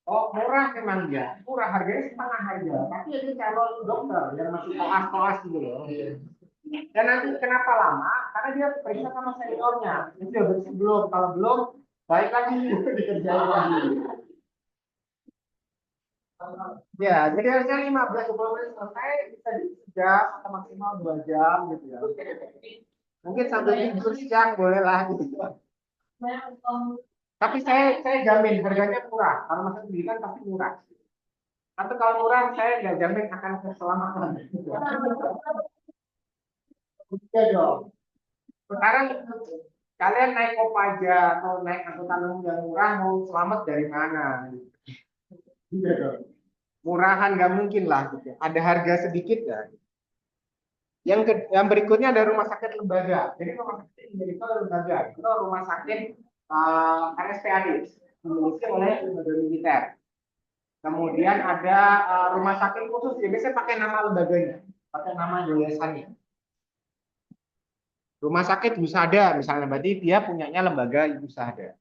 Oh, murah memang dia. Murah harganya setengah harga. Tapi ini calon dokter yang masih koas-koas gitu loh. Dan nanti kenapa lama? Karena dia periksa sama seniornya. Ini sudah bersih belum? Kalau belum, baik lagi dikerjain lagi. Ya, jadi harusnya 15-20 menit selesai, bisa di jam atau maksimal 2 jam gitu ya. Mungkin sambil tidur siang boleh lah gitu. Tapi saya jamin harganya murah. Kalau masuk pendidikan pasti murah. Tapi kalau murah saya nggak jamin akan keselamatan. Iya dong. Sekarang kalian naik Kopaja atau naik angkutan umum yang murah mau selamat dari mana? Iya dong. Murahan nggak mungkin lah. Gitu. Ada harga sedikit ya. Yang berikutnya ada rumah sakit lembaga. Jadi rumah sakit ini itu lembaga. Itu rumah sakit RSPAD dimiliki oleh lembaga militer. Kemudian ada rumah sakit khusus. Ya biasanya pakai nama lembaganya, pakai nama yayasannya. Rumah sakit Husada misalnya, berarti dia punyanya lembaga Husada.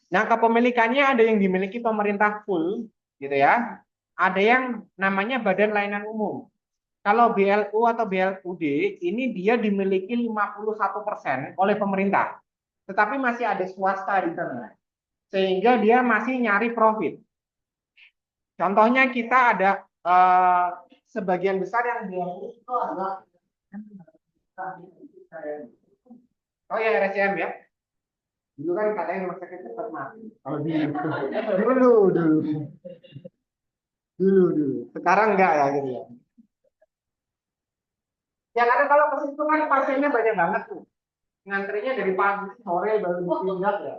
Nah, kepemilikannya ada yang dimiliki pemerintah full, gitu ya. Ada yang namanya Badan Layanan Umum. Kalau BLU atau BLUD ini dia dimiliki 51% oleh pemerintah, tetapi masih ada swasta di sana, sehingga dia masih nyari profit. Contohnya kita ada sebagian besar yang BLU itu adalah oh ya RSCM ya. Dulu kan katanya rumah sakit cepat mati. Kalau dulu. Sekarang enggak ya gitu ya. Ya karena kalau ke situ kan pasiennya banyak banget tuh. Ngantrinya dari pagi sore baru dipindah ya.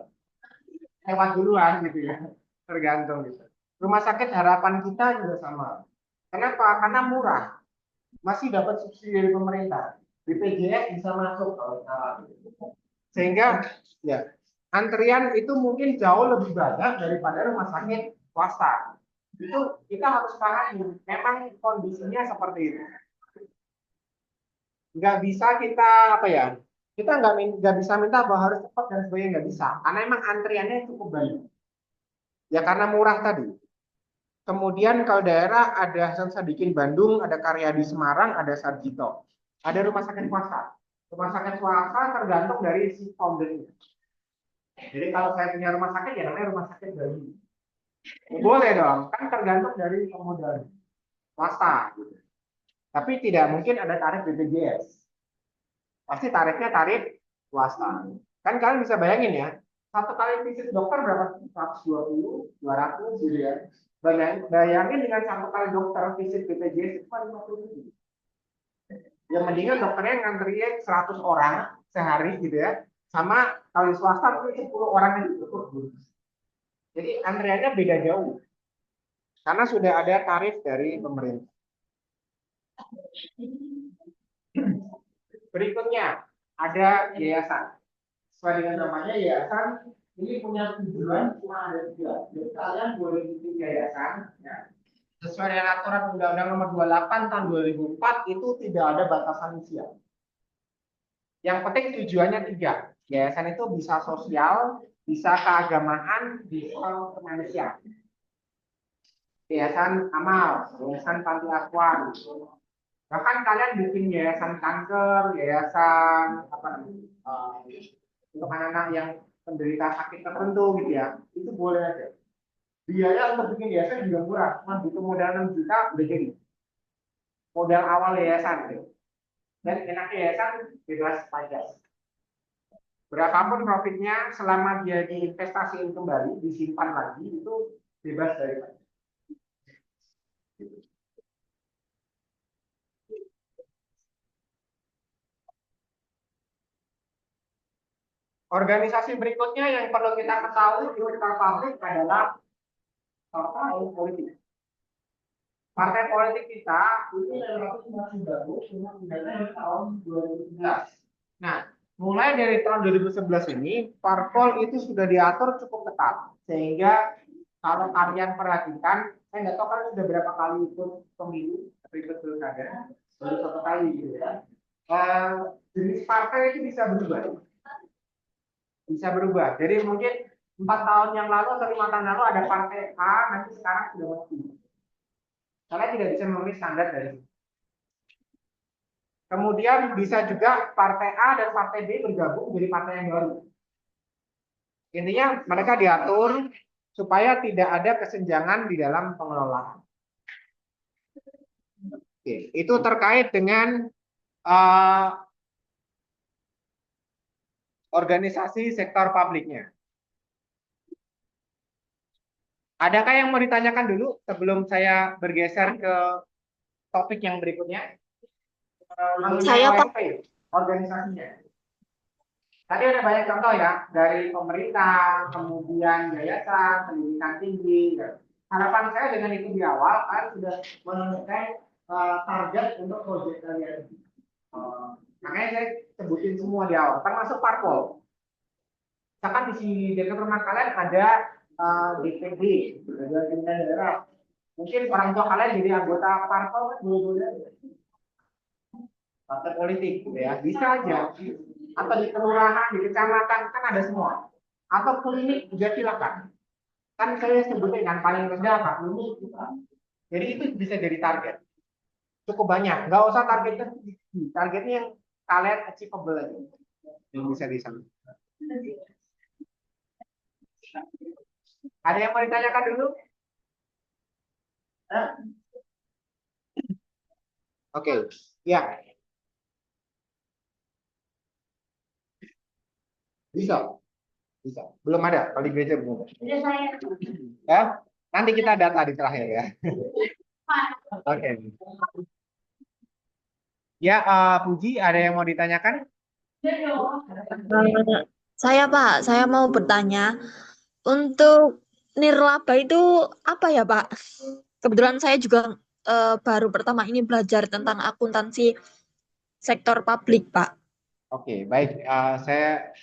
Lewat duluan gitu ya. Tergantung gitu. Rumah sakit harapan kita juga sama. Kenapa? Karena murah. Masih dapat subsidi dari pemerintah. BPJS bisa masuk kalau salah. Sehingga ya antrian itu mungkin jauh lebih banyak daripada rumah sakit swasta. Itu kita harus pahami. Memang kondisinya seperti itu. Nggak bisa kita apa ya? Kita nggak bisa minta bahwa harus cepat dan sebagainya nggak bisa. Karena emang antriannya cukup banyak. Ya karena murah tadi. Kemudian kalau daerah ada Hasan Sadikin Bandung, ada Karyadi Semarang, ada Sarjito. Ada rumah sakit swasta. Rumah sakit swasta tergantung dari si foundernya. Jadi kalau saya punya rumah sakit ya namanya rumah sakit Bali. Boleh dong, kan tergantung dari pemodal swasta. Gitu. Tapi tidak mungkin ada tarif BPJS. Pasti tarifnya tarif swasta. Kan kalian bisa bayangin ya, satu kali visit dokter berapa? 120, 200 gitu ya. Bayangin dengan satu kali dokter visit BPJS itu 50.000. Yang mendingan dokternya nganterin 100 orang sehari gitu ya. Sama kalau swasta mungkin 10 orang itu cukup. Jadi antriannya beda jauh. Karena sudah ada tarif dari pemerintah. Berikutnya ada yayasan. Sesuai dengan namanya yayasan ini punya tujuan cuma ada tiga. Jadi kalian boleh bikin yayasan. Ya. Sesuai dengan aturan Undang-Undang Nomor 28 tahun 2004 itu tidak ada batasan usia. Yang penting tujuannya tiga. Yayasan itu bisa sosial, bisa keagamaan, bisa kemanusiaan. Yayasan amal, yayasan panti asuhan. Bahkan kalian bikin yayasan kanker, yayasan apa namanya, untuk anak-anak yang penderita sakit tertentu gitu ya, itu boleh aja. Biaya untuk bikin yayasan juga murah, cuma butuh modal 6 juta udah jadi. Modal awal yayasan gitu. Dan enaknya yayasan bebas pajak. Berapapun profitnya, selama dia diinvestasiin kembali, disimpan lagi, itu bebas dari pajak. Organisasi berikutnya yang perlu kita ketahui di sekitar pabrik adalah partai politik. Partai politik kita ini relatif masih baru, cuma di tahun 2011. Nah, mulai dari tahun 2011 ini, parpol itu sudah diatur cukup ketat. Sehingga kalau kalian perhatikan, saya nggak tahu kalian sudah berapa kali ikut pemilu, atau ikut pilkada, baru satu kali gitu ya. Jenis partai itu bisa berubah. Bisa berubah. Jadi mungkin 4 tahun yang lalu atau 5 tahun lalu ada partai A, nanti sekarang sudah mati. Kalian tidak bisa memenuhi standar dari itu. Kemudian bisa juga partai A dan partai B bergabung menjadi partai yang baru. Intinya mereka diatur supaya tidak ada kesenjangan di dalam pengelolaan. Oke, itu terkait dengan uh, organisasi sektor publiknya. Adakah yang mau ditanyakan dulu sebelum saya bergeser ke topik yang berikutnya mengenai Saya Pak. OSP, organisasinya. Tadi ada banyak contoh ya dari pemerintah, kemudian yayasan, pendidikan tinggi. Ya. Harapan saya dengan itu di awal, kalian sudah menentukan target untuk proyek kalian. Makanya saya sebutin semua di awal, termasuk parpol. Misalkan di DP rumah kalian ada DPD, ada pimpinan daerah. Mungkin orang tua kalian jadi anggota parpol kan boleh-boleh. Partai politik gitu ya, bisa aja. Atau di kelurahan, di kecamatan kan ada semua. Atau klinik juga silakan. Kan saya sebutin yang paling rendah apa? Klinik. Jadi itu bisa jadi target. Cukup banyak. Nggak usah targetnya tinggi. Targetnya yang kalian achievable aja. Yang bisa di sana. Ada yang mau ditanyakan dulu? Oke. Ya, bisa. Bisa. Belum ada. Kalau di gereja belum ada. Ya, nanti kita data di terakhir ya. Oke. Ya, Puji, ada yang mau ditanyakan? Eh, saya Pak, saya mau bertanya, untuk nirlaba itu apa ya Pak? Kebetulan saya juga baru pertama ini belajar tentang akuntansi sektor publik Pak. Oke, baik. Saya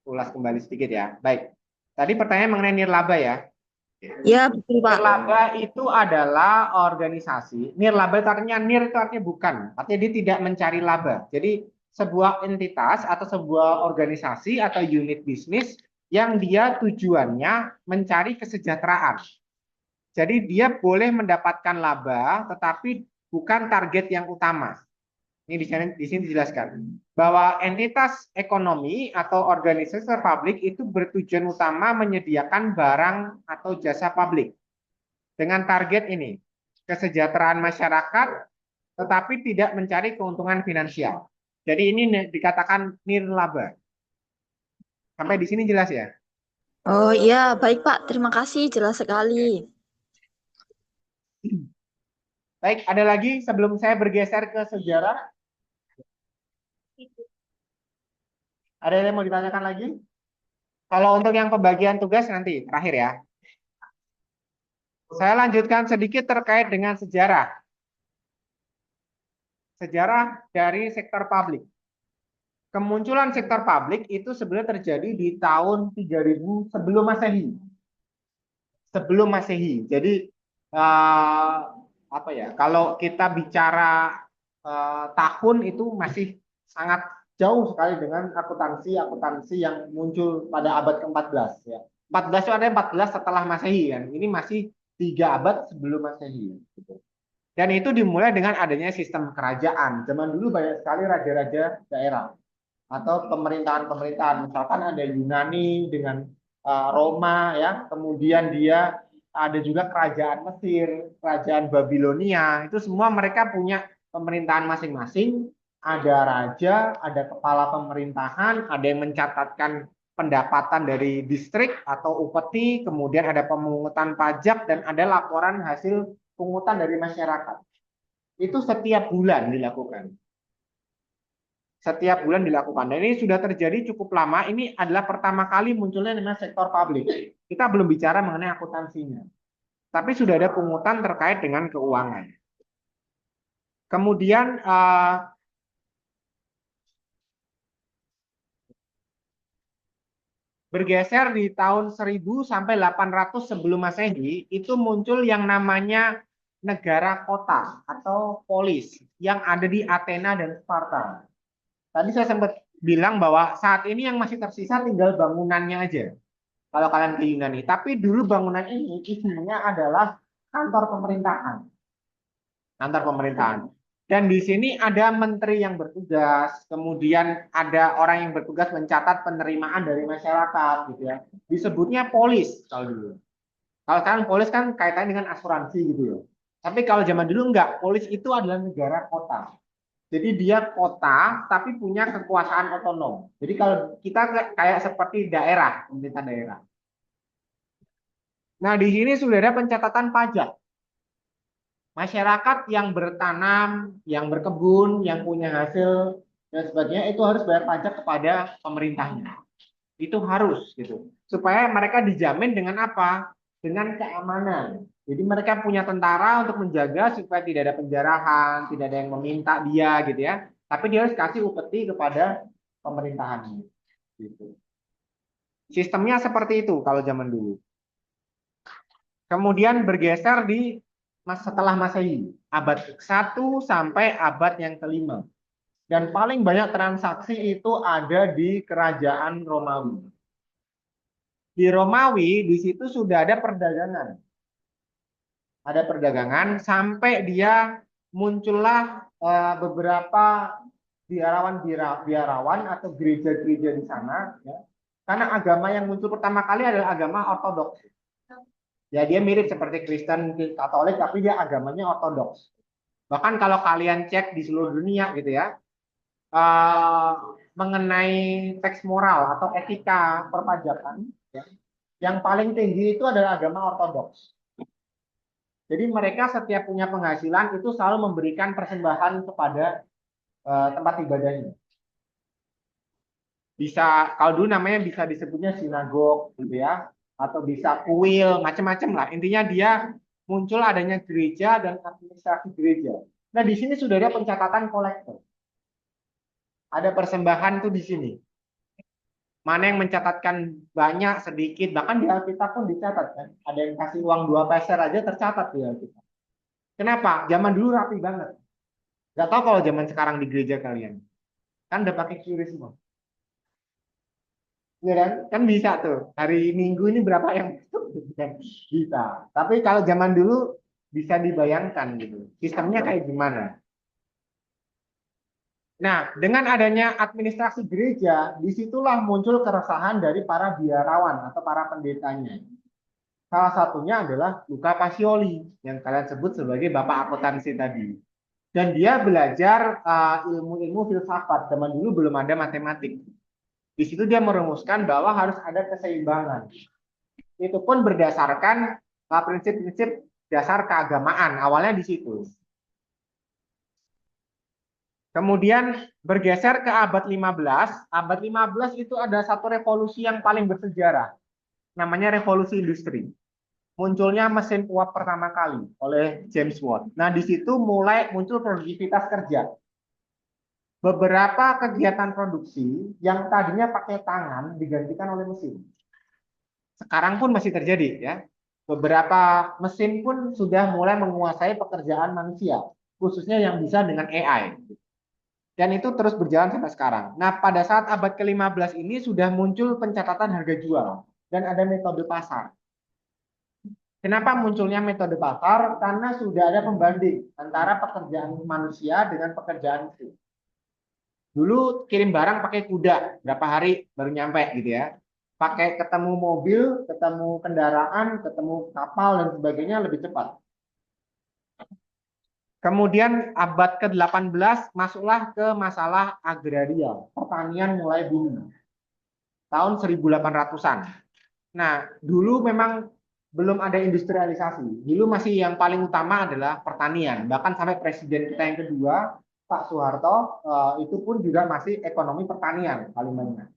ulas kembali sedikit ya. Baik. Tadi pertanyaan mengenai nirlaba ya. Ya betul Pak. Nirlaba itu adalah organisasi. Nirlaba itu artinya nir itu artinya bukan. Artinya dia tidak mencari laba. Jadi sebuah entitas atau sebuah organisasi atau unit bisnis yang dia tujuannya mencari kesejahteraan. Jadi dia boleh mendapatkan laba, tetapi bukan target yang utama. Ini di sini dijelaskan bahwa entitas ekonomi atau organisasi publik itu bertujuan utama menyediakan barang atau jasa publik dengan target ini, kesejahteraan masyarakat, tetapi tidak mencari keuntungan finansial. Jadi ini dikatakan nirlaba. Sampai di sini jelas ya? Oh iya, baik Pak. Terima kasih, jelas sekali. Baik, ada lagi sebelum saya bergeser ke sejarah? Ada yang mau ditanyakan lagi? Kalau untuk yang pembagian tugas nanti terakhir ya. Saya lanjutkan sedikit terkait dengan sejarah. Sejarah dari sektor publik. Kemunculan sektor publik itu sebenarnya terjadi di tahun 3000 sebelum Masehi. Sebelum Masehi. Jadi apa ya? Kalau kita bicara tahun itu masih sangat jauh sekali dengan akuntansi yang muncul pada abad ke-14 ya. 14 itu ada 14 setelah Masehi kan. Ini masih 3 abad sebelum Masehi gitu. Dan itu dimulai dengan adanya sistem kerajaan. Zaman dulu banyak sekali raja-raja daerah atau pemerintahan-pemerintahan. Misalkan ada Yunani dengan Roma ya, kemudian dia ada juga kerajaan Mesir, kerajaan Babilonia. Itu semua mereka punya pemerintahan masing-masing. Ada raja, ada kepala pemerintahan, ada yang mencatatkan pendapatan dari distrik atau upeti, kemudian ada pemungutan pajak dan ada laporan hasil pungutan dari masyarakat. Itu setiap bulan dilakukan. Setiap bulan dilakukan. Dan ini sudah terjadi cukup lama. Ini adalah pertama kali munculnya namanya sektor publik. Kita belum bicara mengenai akuntansinya. Tapi sudah ada pungutan terkait dengan keuangan. Kemudian bergeser di tahun 1000 sampai 800 sebelum Masehi, itu muncul yang namanya negara kota atau polis yang ada di Athena dan Sparta. Tadi saya sempat bilang bahwa saat ini yang masih tersisa tinggal bangunannya aja. Kalau kalian ke Yunani. Tapi dulu bangunan ini isinya adalah kantor pemerintahan. Kantor pemerintahan. Dan di sini ada menteri yang bertugas, kemudian ada orang yang bertugas mencatat penerimaan dari masyarakat, gitu ya. Disebutnya polis kalau dulu. Kalau sekarang polis kan kaitannya dengan asuransi gitu ya. Tapi kalau zaman dulu enggak, polis itu adalah negara kota. Jadi dia kota tapi punya kekuasaan otonom. Jadi kalau kita kayak seperti daerah, pemerintah daerah. Nah, di sini sudah ada pencatatan pajak. Masyarakat yang bertanam, yang berkebun, yang punya hasil dan sebagainya itu harus bayar pajak kepada pemerintahnya. Itu harus gitu. Supaya mereka dijamin dengan apa? Dengan keamanan. Jadi mereka punya tentara untuk menjaga supaya tidak ada penjarahan, tidak ada yang meminta dia gitu ya. Tapi dia harus kasih upeti kepada pemerintahannya. Gitu. Sistemnya seperti itu kalau zaman dulu. Kemudian bergeser di setelah Masehi, abad ke-1 sampai abad yang kelima. Dan paling banyak transaksi itu ada di kerajaan Romawi. Di Romawi, di situ sudah ada perdagangan. Ada perdagangan sampai dia muncullah beberapa biarawan atau gereja-gereja di sana. Ya. Karena agama yang muncul pertama kali adalah agama Ortodoks. Ya dia mirip seperti Kristen Katolik tapi dia agamanya ortodoks. Bahkan kalau kalian cek di seluruh dunia gitu ya, uh, mengenai teks moral atau etika perpajakan, ya, yang paling tinggi itu adalah agama ortodoks. Jadi mereka setiap punya penghasilan itu selalu memberikan persembahan kepada tempat ibadahnya. Bisa kalau dulu namanya bisa disebutnya sinagog gitu ya, atau bisa kuil macam-macam lah. Intinya dia muncul adanya gereja dan administrasi gereja. Nah di sini sudah ada pencatatan kolektor. Ada persembahan tuh di sini. Mana yang mencatatkan banyak sedikit, bahkan di Alkitab pun dicatat kan. Ada yang kasih uang 2 peser aja tercatat di Alkitab. Kenapa? Zaman dulu rapi banget. Gak tahu kalau zaman sekarang di gereja kalian. Kan udah pakai QRIS semua. Ya kan? Kan bisa tuh. Hari Minggu ini berapa yang masuk? Bisa. Tapi kalau zaman dulu bisa dibayangkan gitu. Sistemnya kayak gimana? Nah, dengan adanya administrasi gereja, disitulah muncul keresahan dari para biarawan atau para pendetanya. Salah satunya adalah Luca Pacioli, yang kalian sebut sebagai bapak akuntansi tadi. Dan dia belajar ilmu-ilmu filsafat. Zaman dulu belum ada matematik. Di situ dia merumuskan bahwa harus ada keseimbangan. Itu pun berdasarkan prinsip-prinsip dasar keagamaan. Awalnya di situ. Kemudian bergeser ke abad 15. Abad 15 itu ada satu revolusi yang paling bersejarah. Namanya revolusi industri. Munculnya mesin uap pertama kali oleh James Watt. Nah, di situ mulai muncul produktivitas kerja. Beberapa kegiatan produksi yang tadinya pakai tangan digantikan oleh mesin. Sekarang pun masih terjadi ya. Beberapa mesin pun sudah mulai menguasai pekerjaan manusia, khususnya yang bisa dengan AI. Dan itu terus berjalan sampai sekarang. Nah, pada saat abad ke-15 ini sudah muncul pencatatan harga jual dan ada metode pasar. Kenapa munculnya metode pasar? Karena sudah ada pembanding antara pekerjaan manusia dengan pekerjaan mesin. Dulu kirim barang pakai kuda, berapa hari baru nyampe gitu ya. Pakai ketemu mobil, ketemu kendaraan, ketemu kapal dan sebagainya lebih cepat. Kemudian abad ke-18 masuklah ke masalah agraria, pertanian mulai booming. Tahun 1800-an. Nah, dulu memang belum ada industrialisasi. Dulu masih yang paling utama adalah pertanian. Bahkan sampai presiden kita yang kedua, Pak Soeharto, itu pun juga masih ekonomi pertanian paling banyak.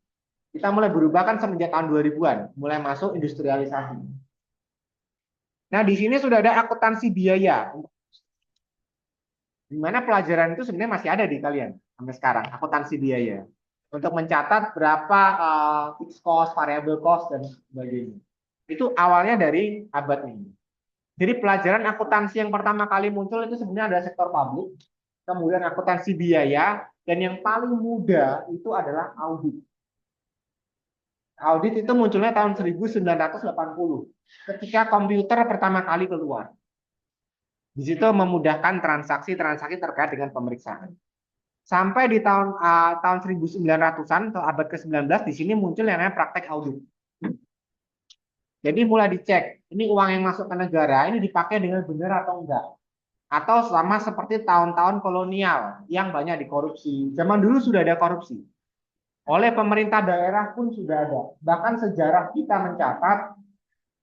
Kita mulai berubah kan semenjak tahun 2000-an, mulai masuk industrialisasi. Nah, di sini sudah ada akuntansi biaya. Di mana pelajaran itu sebenarnya masih ada di kalian sampai sekarang, akuntansi biaya. Untuk mencatat berapa fixed cost, variable cost, dan sebagainya. Itu awalnya dari abad ini. Jadi pelajaran akuntansi yang pertama kali muncul itu sebenarnya adalah sektor publik, kemudian akuntansi biaya, dan yang paling muda itu adalah audit. Audit itu munculnya tahun 1980 ketika komputer pertama kali keluar. Di situ memudahkan transaksi-transaksi terkait dengan pemeriksaan. Sampai di tahun 1900-an atau abad ke-19 di sini muncul yang namanya praktek audit. Jadi mulai dicek, ini uang yang masuk ke negara ini dipakai dengan benar atau enggak. Atau sama seperti tahun-tahun kolonial yang banyak dikorupsi. Zaman dulu sudah ada korupsi. Oleh pemerintah daerah pun sudah ada. Bahkan sejarah kita mencatat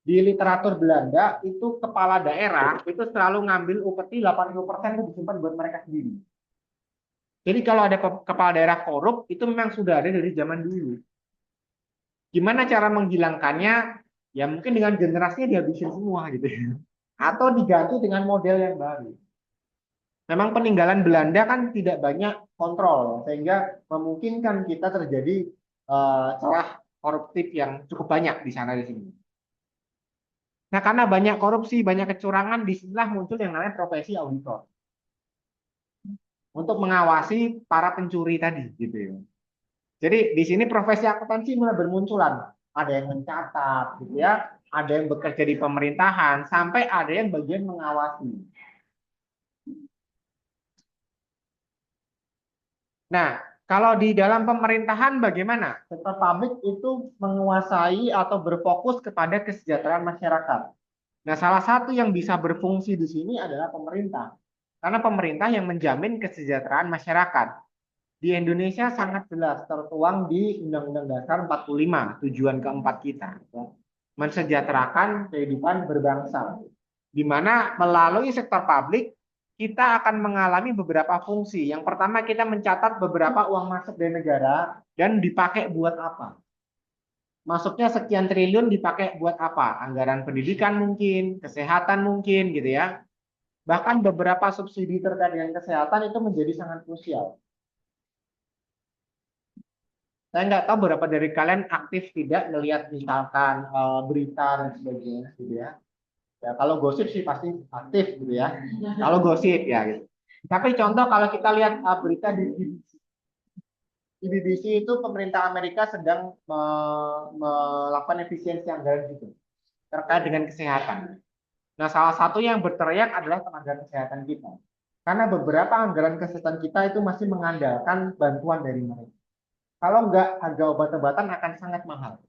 di literatur Belanda itu kepala daerah itu selalu ngambil upeti 80% itu disimpan buat mereka sendiri. Jadi kalau ada kepala daerah korup itu memang sudah ada dari zaman dulu. Gimana cara menghilangkannya? Ya mungkin dengan generasinya dihabisin semua gitu. Atau diganti dengan model yang baru. Memang peninggalan Belanda kan tidak banyak kontrol sehingga memungkinkan kita terjadi celah koruptif yang cukup banyak di sana di sini. Nah, karena banyak korupsi, banyak kecurangan, disinilah muncul yang namanya profesi auditor untuk mengawasi para pencuri tadi, gitu ya. Jadi di sini profesi akuntansi mulai bermunculan. Ada yang mencatat, gitu ya. Ada yang bekerja di pemerintahan, sampai ada yang bagian mengawasi. Nah, kalau di dalam pemerintahan bagaimana? Sektor publik itu menguasai atau berfokus kepada kesejahteraan masyarakat. Nah, salah satu yang bisa berfungsi di sini adalah pemerintah. Karena pemerintah yang menjamin kesejahteraan masyarakat. Di Indonesia sangat jelas tertuang di Undang-Undang Dasar 45, tujuan keempat kita. Mensejahterakan kehidupan berbangsa. Di mana melalui sektor publik, kita akan mengalami beberapa fungsi. Yang pertama, kita mencatat beberapa uang masuk dari negara dan dipakai buat apa. Masuknya sekian triliun dipakai buat apa? Anggaran pendidikan mungkin, kesehatan mungkin gitu ya. Bahkan beberapa subsidi terkait dengan kesehatan itu menjadi sangat krusial. Saya nggak tahu beberapa dari kalian aktif tidak melihat misalkan berita dan sebagainya gitu ya. Ya kalau gosip sih pasti aktif gitu ya. Kalau gosip ya gitu. Tapi contoh kalau kita lihat berita di BBC itu pemerintah Amerika sedang melakukan efisiensi anggaran gitu terkait dengan kesehatan. Nah, salah satu yang berteriak adalah tenaga kesehatan kita. Karena beberapa anggaran kesehatan kita itu masih mengandalkan bantuan dari mereka. Kalau enggak, harga obat-obatan akan sangat mahal.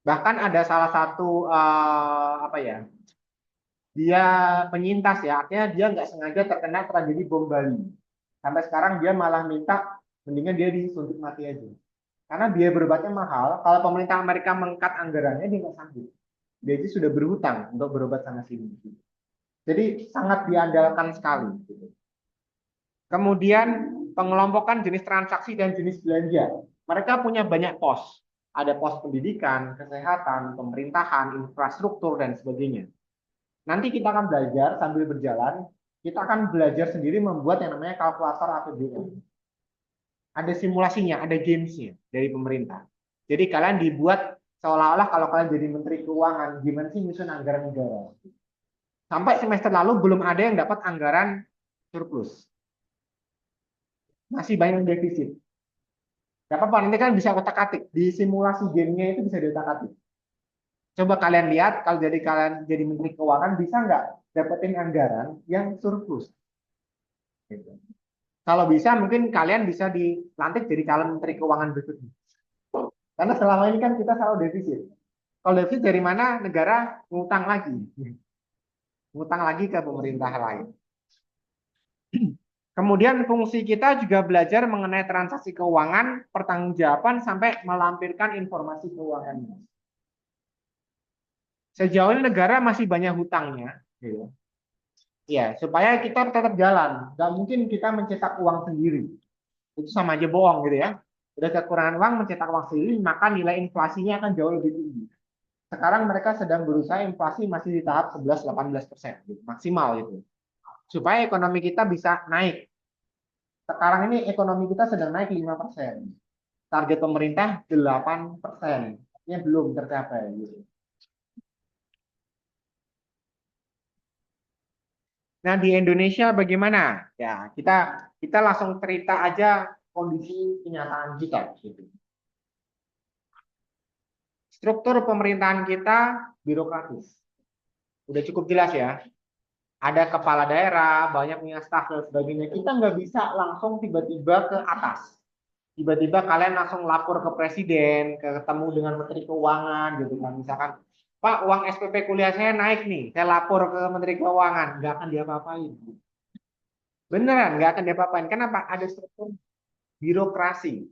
Bahkan ada salah satu apa ya, dia penyintas ya, artinya dia nggak sengaja terkena tragedi bom Bali. Sampai sekarang dia malah minta mendingan dia disuntik mati aja. Karena biaya berobatnya mahal, kalau pemerintah Amerika mengkat anggarannya dia nggak sanggup. Dia itu sudah berhutang untuk berobat sana sini. Jadi sangat diandalkan sekali. Kemudian pengelompokan jenis transaksi dan jenis belanja. Mereka punya banyak pos. Ada pos pendidikan, kesehatan, pemerintahan, infrastruktur, dan sebagainya. Nanti kita akan belajar sambil berjalan, kita akan belajar sendiri membuat yang namanya kalkulator APBN. Ada simulasinya, ada gamesnya dari pemerintah. Jadi kalian dibuat seolah-olah kalau kalian jadi menteri keuangan, gimana sih nyusun anggaran negara. Sampai semester lalu belum ada yang dapat anggaran surplus. Masih banyak yang defisit. Gak apa-apa, nanti kan bisa otak-atik. Di simulasi gamenya itu bisa diotak-atik. Coba kalian lihat, kalau jadi kalian jadi menteri keuangan, bisa nggak dapetin anggaran yang surplus? Gitu. Kalau bisa, mungkin kalian bisa dilantik jadi calon menteri keuangan berikutnya. Karena selama ini kan kita selalu defisit. Kalau defisit dari mana? Negara ngutang lagi. Ngutang lagi ke pemerintah lain. Kemudian fungsi kita juga belajar mengenai transaksi keuangan, pertanggungjawaban, sampai melampirkan informasi keuangan. Sejauh ini negara masih banyak hutangnya. Gitu. Ya, supaya kita tetap jalan. Gak mungkin kita mencetak uang sendiri. Itu sama aja bohong gitu ya. Udah kekurangan uang, mencetak uang sendiri, maka nilai inflasinya akan jauh lebih tinggi. Sekarang mereka sedang berusaha inflasi masih di tahap 11-18%, gitu, maksimal itu. Supaya ekonomi kita bisa naik. Sekarang ini ekonomi kita sedang naik 5%. Target pemerintah 8%. Artinya belum tercapai. Gitu. Nah, di Indonesia bagaimana? Ya, kita langsung cerita aja kondisi kenyataan kita. Gitu. Struktur pemerintahan kita birokratis. Udah cukup jelas ya. Ada kepala daerah, banyak punya staf dan sebagainya. Kita nggak bisa langsung tiba-tiba ke atas. Tiba-tiba kalian langsung lapor ke presiden, ketemu dengan menteri keuangan gitu kan. Misalkan, Pak, uang SPP kuliah saya naik nih, saya lapor ke menteri keuangan, nggak akan diapa-apain. Beneran, nggak akan diapa-apain. Kenapa? Ada struktur birokrasi,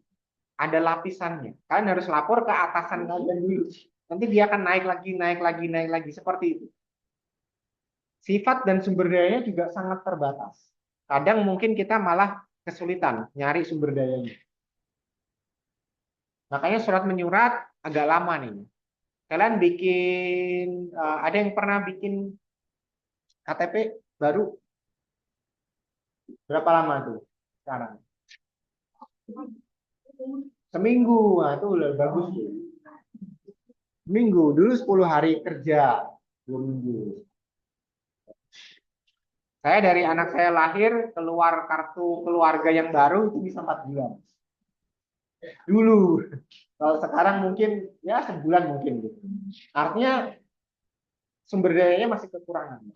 ada lapisannya. Kalian harus lapor ke atasan kalian dulu. Nanti dia akan naik lagi, naik lagi, naik lagi, seperti itu. Sifat dan sumber dayanya juga sangat terbatas. Kadang mungkin kita malah kesulitan nyari sumber dayanya. Makanya surat menyurat agak lama nih. Kalian bikin, ada yang pernah bikin KTP baru berapa lama tuh sekarang? Seminggu, nah itu udah bagus tuh. Seminggu, dulu 10 hari kerja, 2 minggu. Saya dari anak saya lahir keluar kartu keluarga yang baru itu bisa 4 bulan. Dulu, kalau sekarang mungkin ya sebulan mungkin gitu. Artinya sumber dayanya masih kekurangan.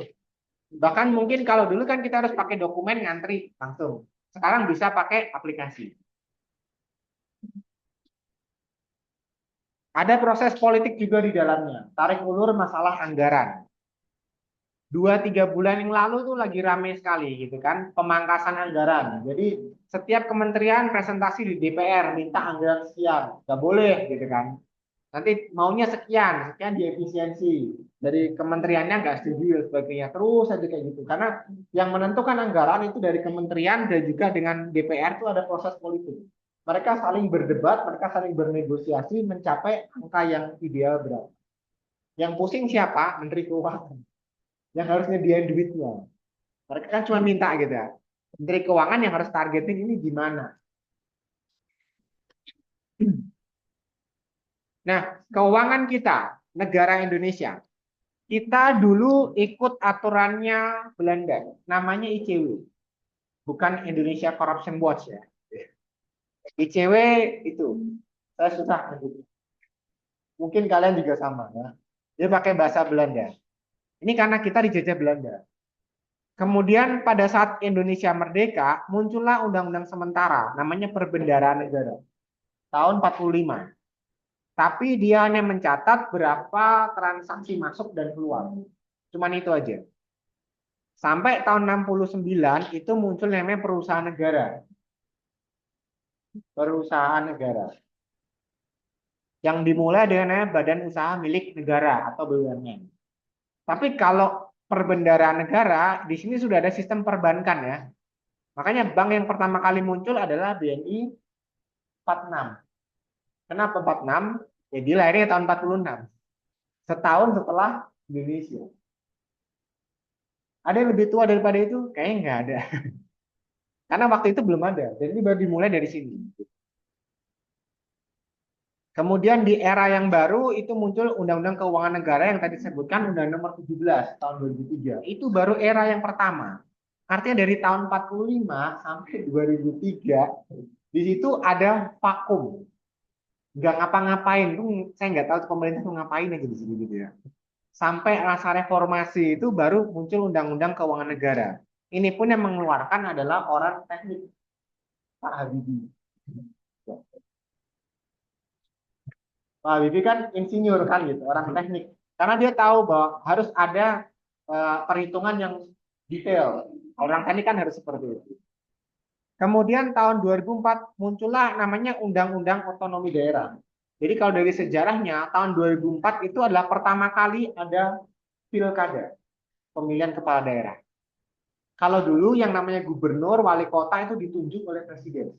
Bahkan mungkin kalau dulu kan kita harus pakai dokumen ngantri langsung. Sekarang bisa pakai aplikasi. Ada proses politik juga di dalamnya. Tarik ulur masalah anggaran. 2-3 bulan yang lalu tuh lagi rame sekali gitu kan, pemangkasan anggaran. Jadi setiap kementerian presentasi di DPR minta anggaran sekian, nggak boleh gitu kan. Nanti maunya sekian, sekian diefisiensi. Dari kementeriannya nggak setuju dan sebagainya. Terus aja kayak gitu. Karena yang menentukan anggaran itu dari kementerian dan juga dengan DPR itu ada proses politik. Mereka saling berdebat, mereka saling bernegosiasi mencapai angka yang ideal berapa. Yang pusing siapa? Menteri Keuangan. Yang harus nyediain duitnya. Mereka kan cuma minta gitu ya. Menteri Keuangan yang harus targetin ini gimana. Nah, keuangan kita, negara Indonesia, kita dulu ikut aturannya Belanda, namanya ICW, bukan Indonesia Corruption Watch ya. ICW itu, saya susah menyebutnya. Mungkin kalian juga sama ya. Dia pakai bahasa Belanda. Ini karena kita dijajah Belanda. Kemudian pada saat Indonesia merdeka, muncullah undang-undang sementara, namanya Perbendaharaan Negara, tahun 45. Tapi dia hanya mencatat berapa transaksi masuk dan keluar. Cuman itu aja. Sampai tahun 69 itu muncul namanya perusahaan negara. Perusahaan negara. Yang dimulai dengan badan usaha milik negara atau BUMN. Tapi kalau perbendaharaan negara, di sini sudah ada sistem perbankan ya. Makanya bank yang pertama kali muncul adalah BNI 46. Kenapa 46? Ya dia lahirnya tahun 46. Setahun setelah Indonesia. Ada yang lebih tua daripada itu? Kayaknya nggak ada. Karena waktu itu belum ada. Jadi baru dimulai dari sini. Kemudian di era yang baru itu muncul Undang-Undang Keuangan Negara yang tadi disebutkan Undang-Undang Nomor 17 tahun 2003. Itu baru era yang pertama. Artinya dari tahun 45 sampai 2003 di situ ada vakum. Nggak ngapa-ngapain. Saya nggak tahu pemerintah tuh ngapain aja di situ gitu ya. Sampai masa reformasi itu baru muncul Undang-Undang Keuangan Negara. Ini pun yang mengeluarkan adalah orang teknik, Pak Habibie. Pak Habibie kan insinyur kan gitu, orang teknik. Karena dia tahu bahwa harus ada perhitungan yang detail. Orang teknik kan harus seperti itu. Kemudian tahun 2004 muncullah namanya Undang-Undang Otonomi Daerah. Jadi kalau dari sejarahnya tahun 2004 itu adalah pertama kali ada pilkada, pemilihan kepala daerah. Kalau dulu yang namanya gubernur, wali kota itu ditunjuk oleh presiden.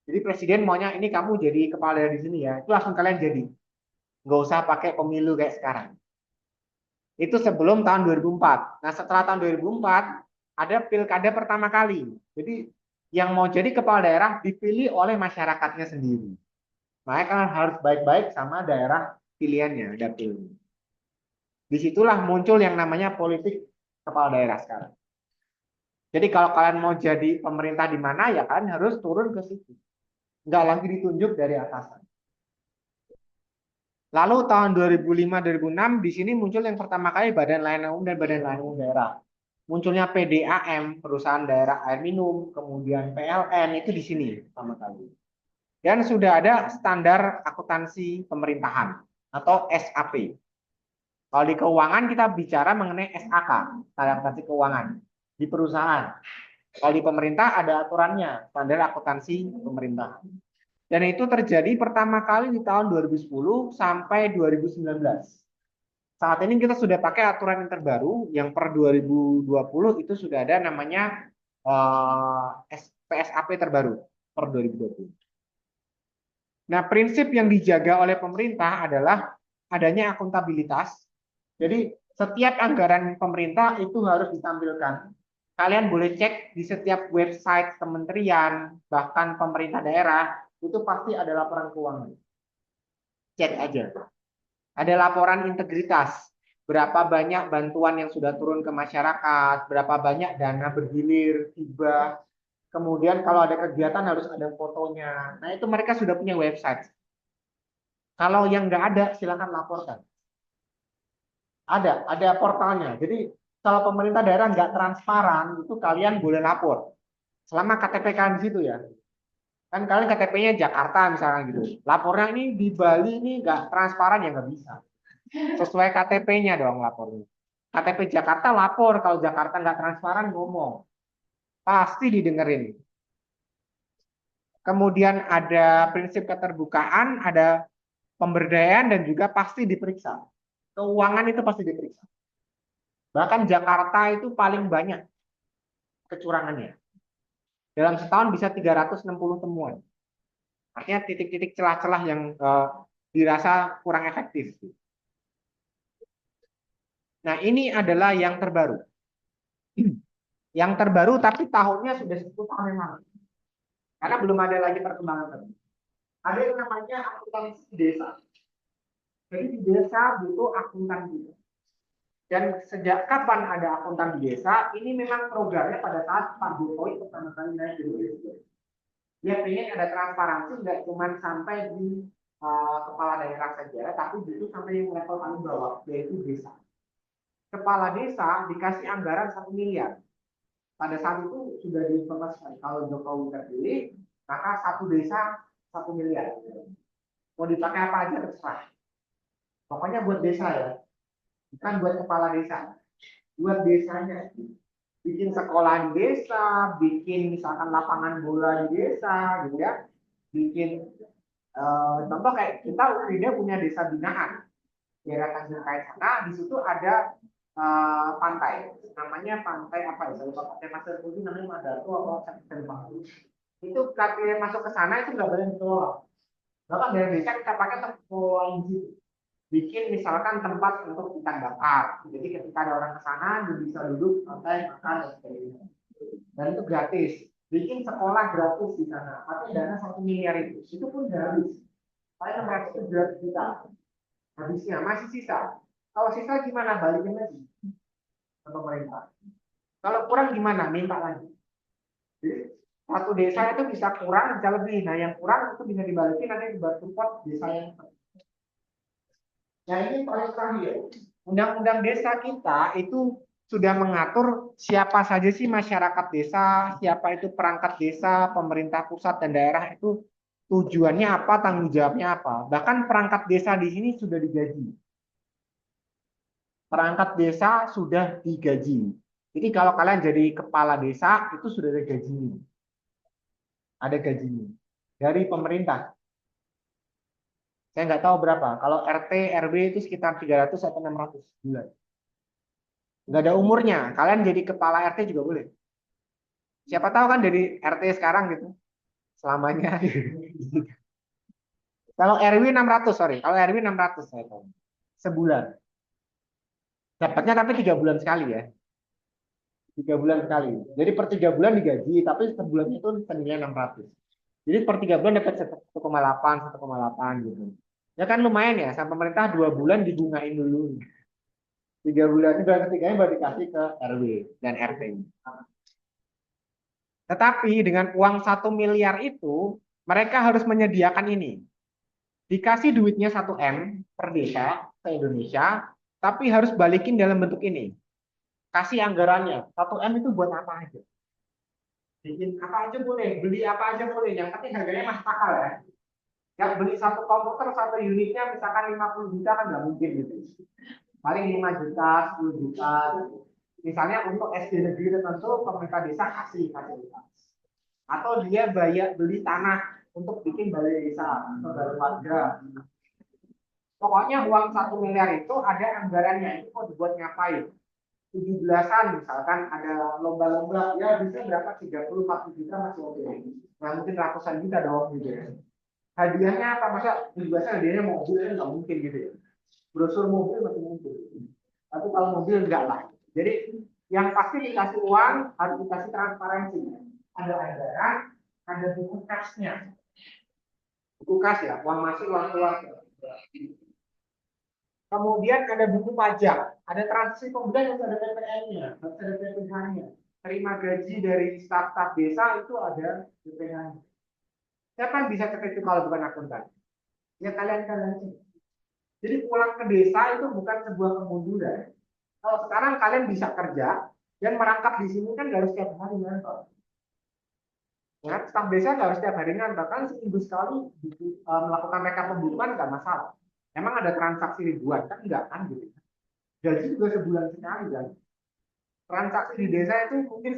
Jadi presiden maunya ini kamu jadi kepala daerah di sini ya, itu langsung kalian jadi. Nggak usah pakai pemilu kayak sekarang. Itu sebelum tahun 2004. Nah setelah tahun 2004 ada pilkada pertama kali. Jadi yang mau jadi kepala daerah dipilih oleh masyarakatnya sendiri. Makanya kan harus baik-baik sama daerah pilihannya, dapilnya. Disitulah muncul yang namanya politik kepala daerah sekarang. Jadi kalau kalian mau jadi pemerintah di mana ya kalian harus turun ke situ. Nggak lagi ditunjuk dari atasan. Lalu tahun 2005-2006 di sini muncul yang pertama kali Badan Layanan Umum dan Badan Layanan Umum Daerah. Munculnya PDAM, Perusahaan Daerah Air Minum, kemudian PLN itu di sini pertama kali. Dan sudah ada standar akuntansi pemerintahan atau SAP. Kalau di keuangan kita bicara mengenai SAK, standar akuntansi keuangan di perusahaan. Kalau di pemerintah ada aturannya, standar akuntansi pemerintah. Dan itu terjadi pertama kali di tahun 2010 sampai 2019. Saat ini kita sudah pakai aturan yang terbaru, yang per 2020 itu sudah ada namanya PSAP terbaru per 2020. Nah, prinsip yang dijaga oleh pemerintah adalah adanya akuntabilitas. Jadi, setiap anggaran pemerintah itu harus ditampilkan. Kalian boleh cek di setiap website kementerian, bahkan pemerintah daerah, itu pasti ada laporan keuangan. Cek aja. Ada laporan integritas. Berapa banyak bantuan yang sudah turun ke masyarakat, berapa banyak dana bergilir, tiba. Kemudian kalau ada kegiatan harus ada fotonya. Nah, itu mereka sudah punya website. Kalau yang nggak ada, silakan laporkan. Ada portalnya. Jadi kalau pemerintah daerah nggak transparan, itu kalian boleh lapor. Selama KTP kalian di situ ya. Kan kalian KTP-nya Jakarta misalnya gitu. Lapornya ini di Bali ini nggak transparan ya nggak bisa. Sesuai KTP-nya dong lapornya. KTP Jakarta lapor, kalau Jakarta nggak transparan ngomong. Pasti didengerin. Kemudian ada prinsip keterbukaan, ada pemberdayaan dan juga pasti diperiksa. Keuangan itu pasti diperiksa. Bahkan Jakarta itu paling banyak kecurangannya. Dalam setahun bisa 360 temuan. Artinya titik-titik celah-celah yang dirasa kurang efektif. Nah, ini adalah yang terbaru. Yang terbaru tapi tahunnya sudah 10 tahun yang lalu. Karena belum ada lagi perkembangan terbaru. Ada yang namanya akuntansi desa. Jadi di desa butuh akuntan juga. Dan sejak kapan ada akuntan di desa, ini memang programnya pada saat Pak Jokowi pertama kali naik jadi presiden. Dia pengen ada transparansi, nggak cuma sampai di kepala daerah saja, tapi justru sampai yang level paling bawah, yaitu desa. Kepala desa dikasih anggaran 1 miliar. Pada saat itu sudah diinformasikan kalau Jokowi terpilih, maka satu desa 1 miliar. Mau dipakai apa aja terserah. Pokoknya buat desa ya, bukan buat kepala desa. Buat desanya. Bikin sekolah di desa, bikin misalkan lapangan bola di desa, gitu ya. Bikin contoh kayak kita UNIDA punya desa binaan, daerah Tanjung Kait sana, di situ ada pantai, namanya pantai apa ya? Kalau pantai Pasir Putih namanya Madato atau Cakung. Itu kalian masuk ke sana itu nggak boleh dikelola. Bahkan dari desa kita pakai pengelolaan gitu. Bikin misalkan tempat untuk ikan bakar. Jadi ketika ada orang ke sana, dia bisa duduk, santai, makan dan sebagainya. Dan itu gratis. Bikin sekolah gratis di sana. Tapi dana 1 miliar itu pun udah habis. Paling 600 juta. Habisnya masih sisa. Kalau sisa gimana? Balikin lagi ke pemerintah. Kalau kurang gimana? Minta lagi. Jadi satu desa itu bisa kurang, bisa lebih. Nah yang kurang itu bisa dibalikin nanti dibuat support desa yang. Nah ini paling terakhir. Undang-undang desa kita itu sudah mengatur siapa saja sih masyarakat desa, siapa itu perangkat desa, pemerintah pusat dan daerah itu tujuannya apa, tanggung jawabnya apa. Bahkan perangkat desa di sini sudah digaji. Perangkat desa sudah digaji. Jadi kalau kalian jadi kepala desa itu sudah ada gajinya. Ada gajinya dari pemerintah. Saya nggak tahu berapa. Kalau RT, RW itu sekitar 300 atau 600 bulan. Nggak ada umurnya. Kalian jadi kepala RT juga boleh. Siapa tahu kan dari RT sekarang gitu. Selamanya. Kalau RW 600, sorry. Kalau RW 600 saya tahu. Sebulan. Dapatnya tapi 3 bulan sekali ya. 3 bulan sekali. Jadi per 3 bulan digaji, tapi sebulan itu senilai 600. Jadi per 3 bulan dapat 1,8, 1,8 gitu. Ya kan lumayan ya, sama pemerintah 2 bulan dibungain dulu. 3 bulan, bulan ketiganya baru dikasih ke RW dan RT. Tetapi dengan uang 1 miliar itu, mereka harus menyediakan ini. Dikasih duitnya 1 M per desa ke Indonesia, tapi harus balikin dalam bentuk ini. Kasih anggarannya. 1 M itu buat apa aja? Bikin apa aja boleh, beli apa aja boleh. Yang penting harganya masuk akal ya. Ya beli satu komputer satu unitnya misalkan 50 juta kan nggak mungkin gitu. Paling 5 juta, 10 juta. Gitu. Misalnya untuk SD negeri tertentu pemerintah desa kasih fasilitas. Atau dia bayar beli tanah untuk bikin balai desa atau balai warga. Pokoknya uang 1 miliar itu ada anggarannya itu mau dibuat ngapain? 17-an misalkan ada lomba-lomba ya bisa berapa 30-40 juta masih oke. Nah mungkin ratusan juta dong gitu ya. Hadiahnya apa masa 17-an hadiahnya mobil kan nggak mungkin gitu ya. Brosur mobil masih mungkin. Tapi kalau mobil enggak lah. Jadi yang pasti dikasih uang harus dikasih transparansi. Ada anggaran, ada buku kasnya. Buku kas ya, uang masuk, uang keluar. Kemudian ada buku pajak, ada transaksi pembelian yang ada PPN-nya, harus ada PPh-nya. Terima gaji dari staf-staf desa itu ada PPh-nya. Siapa yang bisa cek itu kalau bukan akuntan? Ya kalian-kalian. Jadi pulang ke desa itu bukan sebuah kemunduran. Kalau sekarang kalian bisa kerja dan merangkap di sini kan harus setiap hari ngantor. Ya, staf desa nggak harus setiap hari ngantor kan seminggu sekali melakukan mereka pembukuan nggak masalah. Emang ada transaksi ribuan kan enggak kan gitu. Gaji juga sebulan sekali kan. Transaksi di desa itu mungkin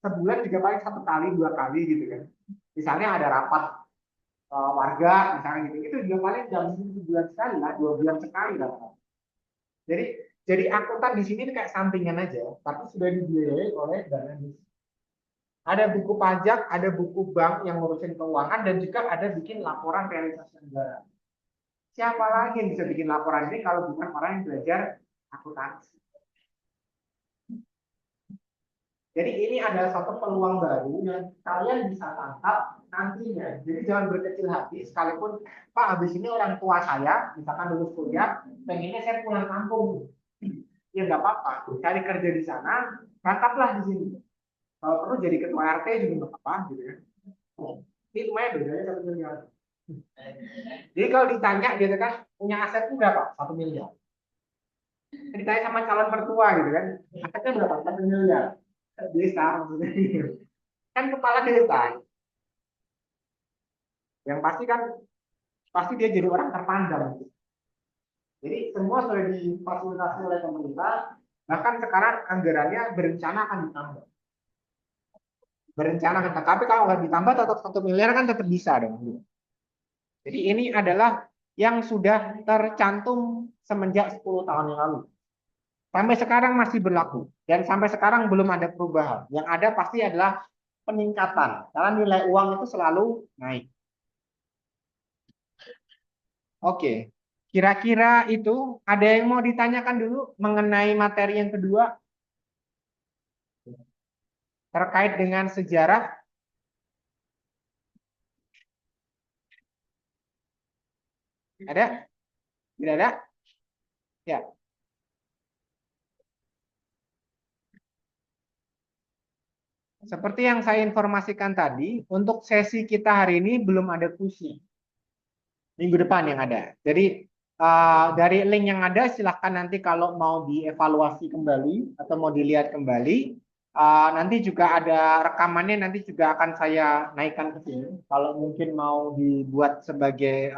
sebulan juga paling 1 kali 2 kali gitu kan. Misalnya ada rapat warga misalnya gitu, itu juga paling jam sebulan sekali lah, 2 bulan sekali lah. Jadi akuntan di sini kayak sampingan aja, tapi sudah dibiayai oleh dana desa. Ada buku pajak, ada buku bank yang ngurusin keuangan, dan juga ada bikin laporan realisasi anggaran. Siapa lagi yang bisa bikin laporan ini kalau bukan orang yang belajar akuntansi? Jadi ini adalah satu peluang baru yang kalian bisa tangkap nantinya. Jadi jangan berkecil hati, sekalipun Pak habis ini orang tua saya, misalkan lulus kuliah, pengennya saya pulang kampung. Ya nggak apa-apa, cari kerja di sana, tangkaplah di sini. Kalau perlu jadi ketua RT juga nggak apa-apa, gitu ya. Ini lumayan bedanya 1 miliar. Jadi kalau ditanya gitu kan, punya aset berapa? 1 miliar. Ditanya sama calon mertua gitu kan, asetnya berapa? 1 miliar. Desa maksudnya. Kan kepala desa. Yang pasti kan pasti dia jadi orang terpandang. Jadi semua sudah difasilitasi oleh pemerintah, bahkan sekarang anggarannya berencana akan ditambah. Berencana akan, tapi kalau nggak ditambah tetap 1 miliar kan tetap bisa dong. Jadi ini adalah yang sudah tercantum semenjak 10 tahun yang lalu. Sampai sekarang masih berlaku dan sampai sekarang belum ada perubahan. Yang ada pasti adalah peningkatan karena nilai uang itu selalu naik. Oke, kira-kira itu ada yang mau ditanyakan dulu mengenai materi yang kedua terkait dengan sejarah? Ada? Tidak ada? Ya. Seperti yang saya informasikan tadi, untuk sesi kita hari ini belum ada kuisnya. Minggu depan yang ada. Jadi dari link yang ada silahkan nanti kalau mau dievaluasi kembali atau mau dilihat kembali, nanti juga ada rekamannya, nanti juga akan saya naikkan ke sini. Kalau mungkin mau dibuat sebagai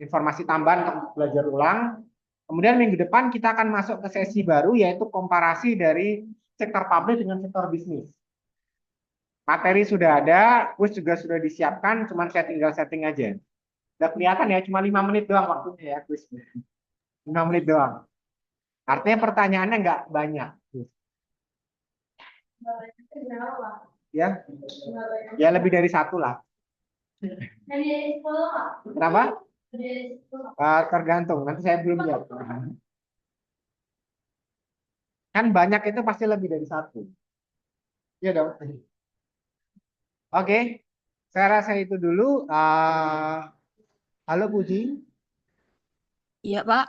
informasi tambahan untuk belajar ulang. Kemudian minggu depan kita akan masuk ke sesi baru yaitu komparasi dari sektor publik dengan sektor bisnis. Materi sudah ada, kuis juga sudah disiapkan, cuman saya tinggal setting aja. Udah kelihatan ya, cuma 5 menit doang waktunya ya kuisnya. 5 menit doang. Artinya pertanyaannya nggak banyak. Ya, ya lebih dari satu lah. Kenapa? Tergantung, nanti saya belum lihat. Kan banyak itu pasti lebih dari satu. Iya dong. Oke, saya rasa itu dulu. Halo Puji. Iya, Pak.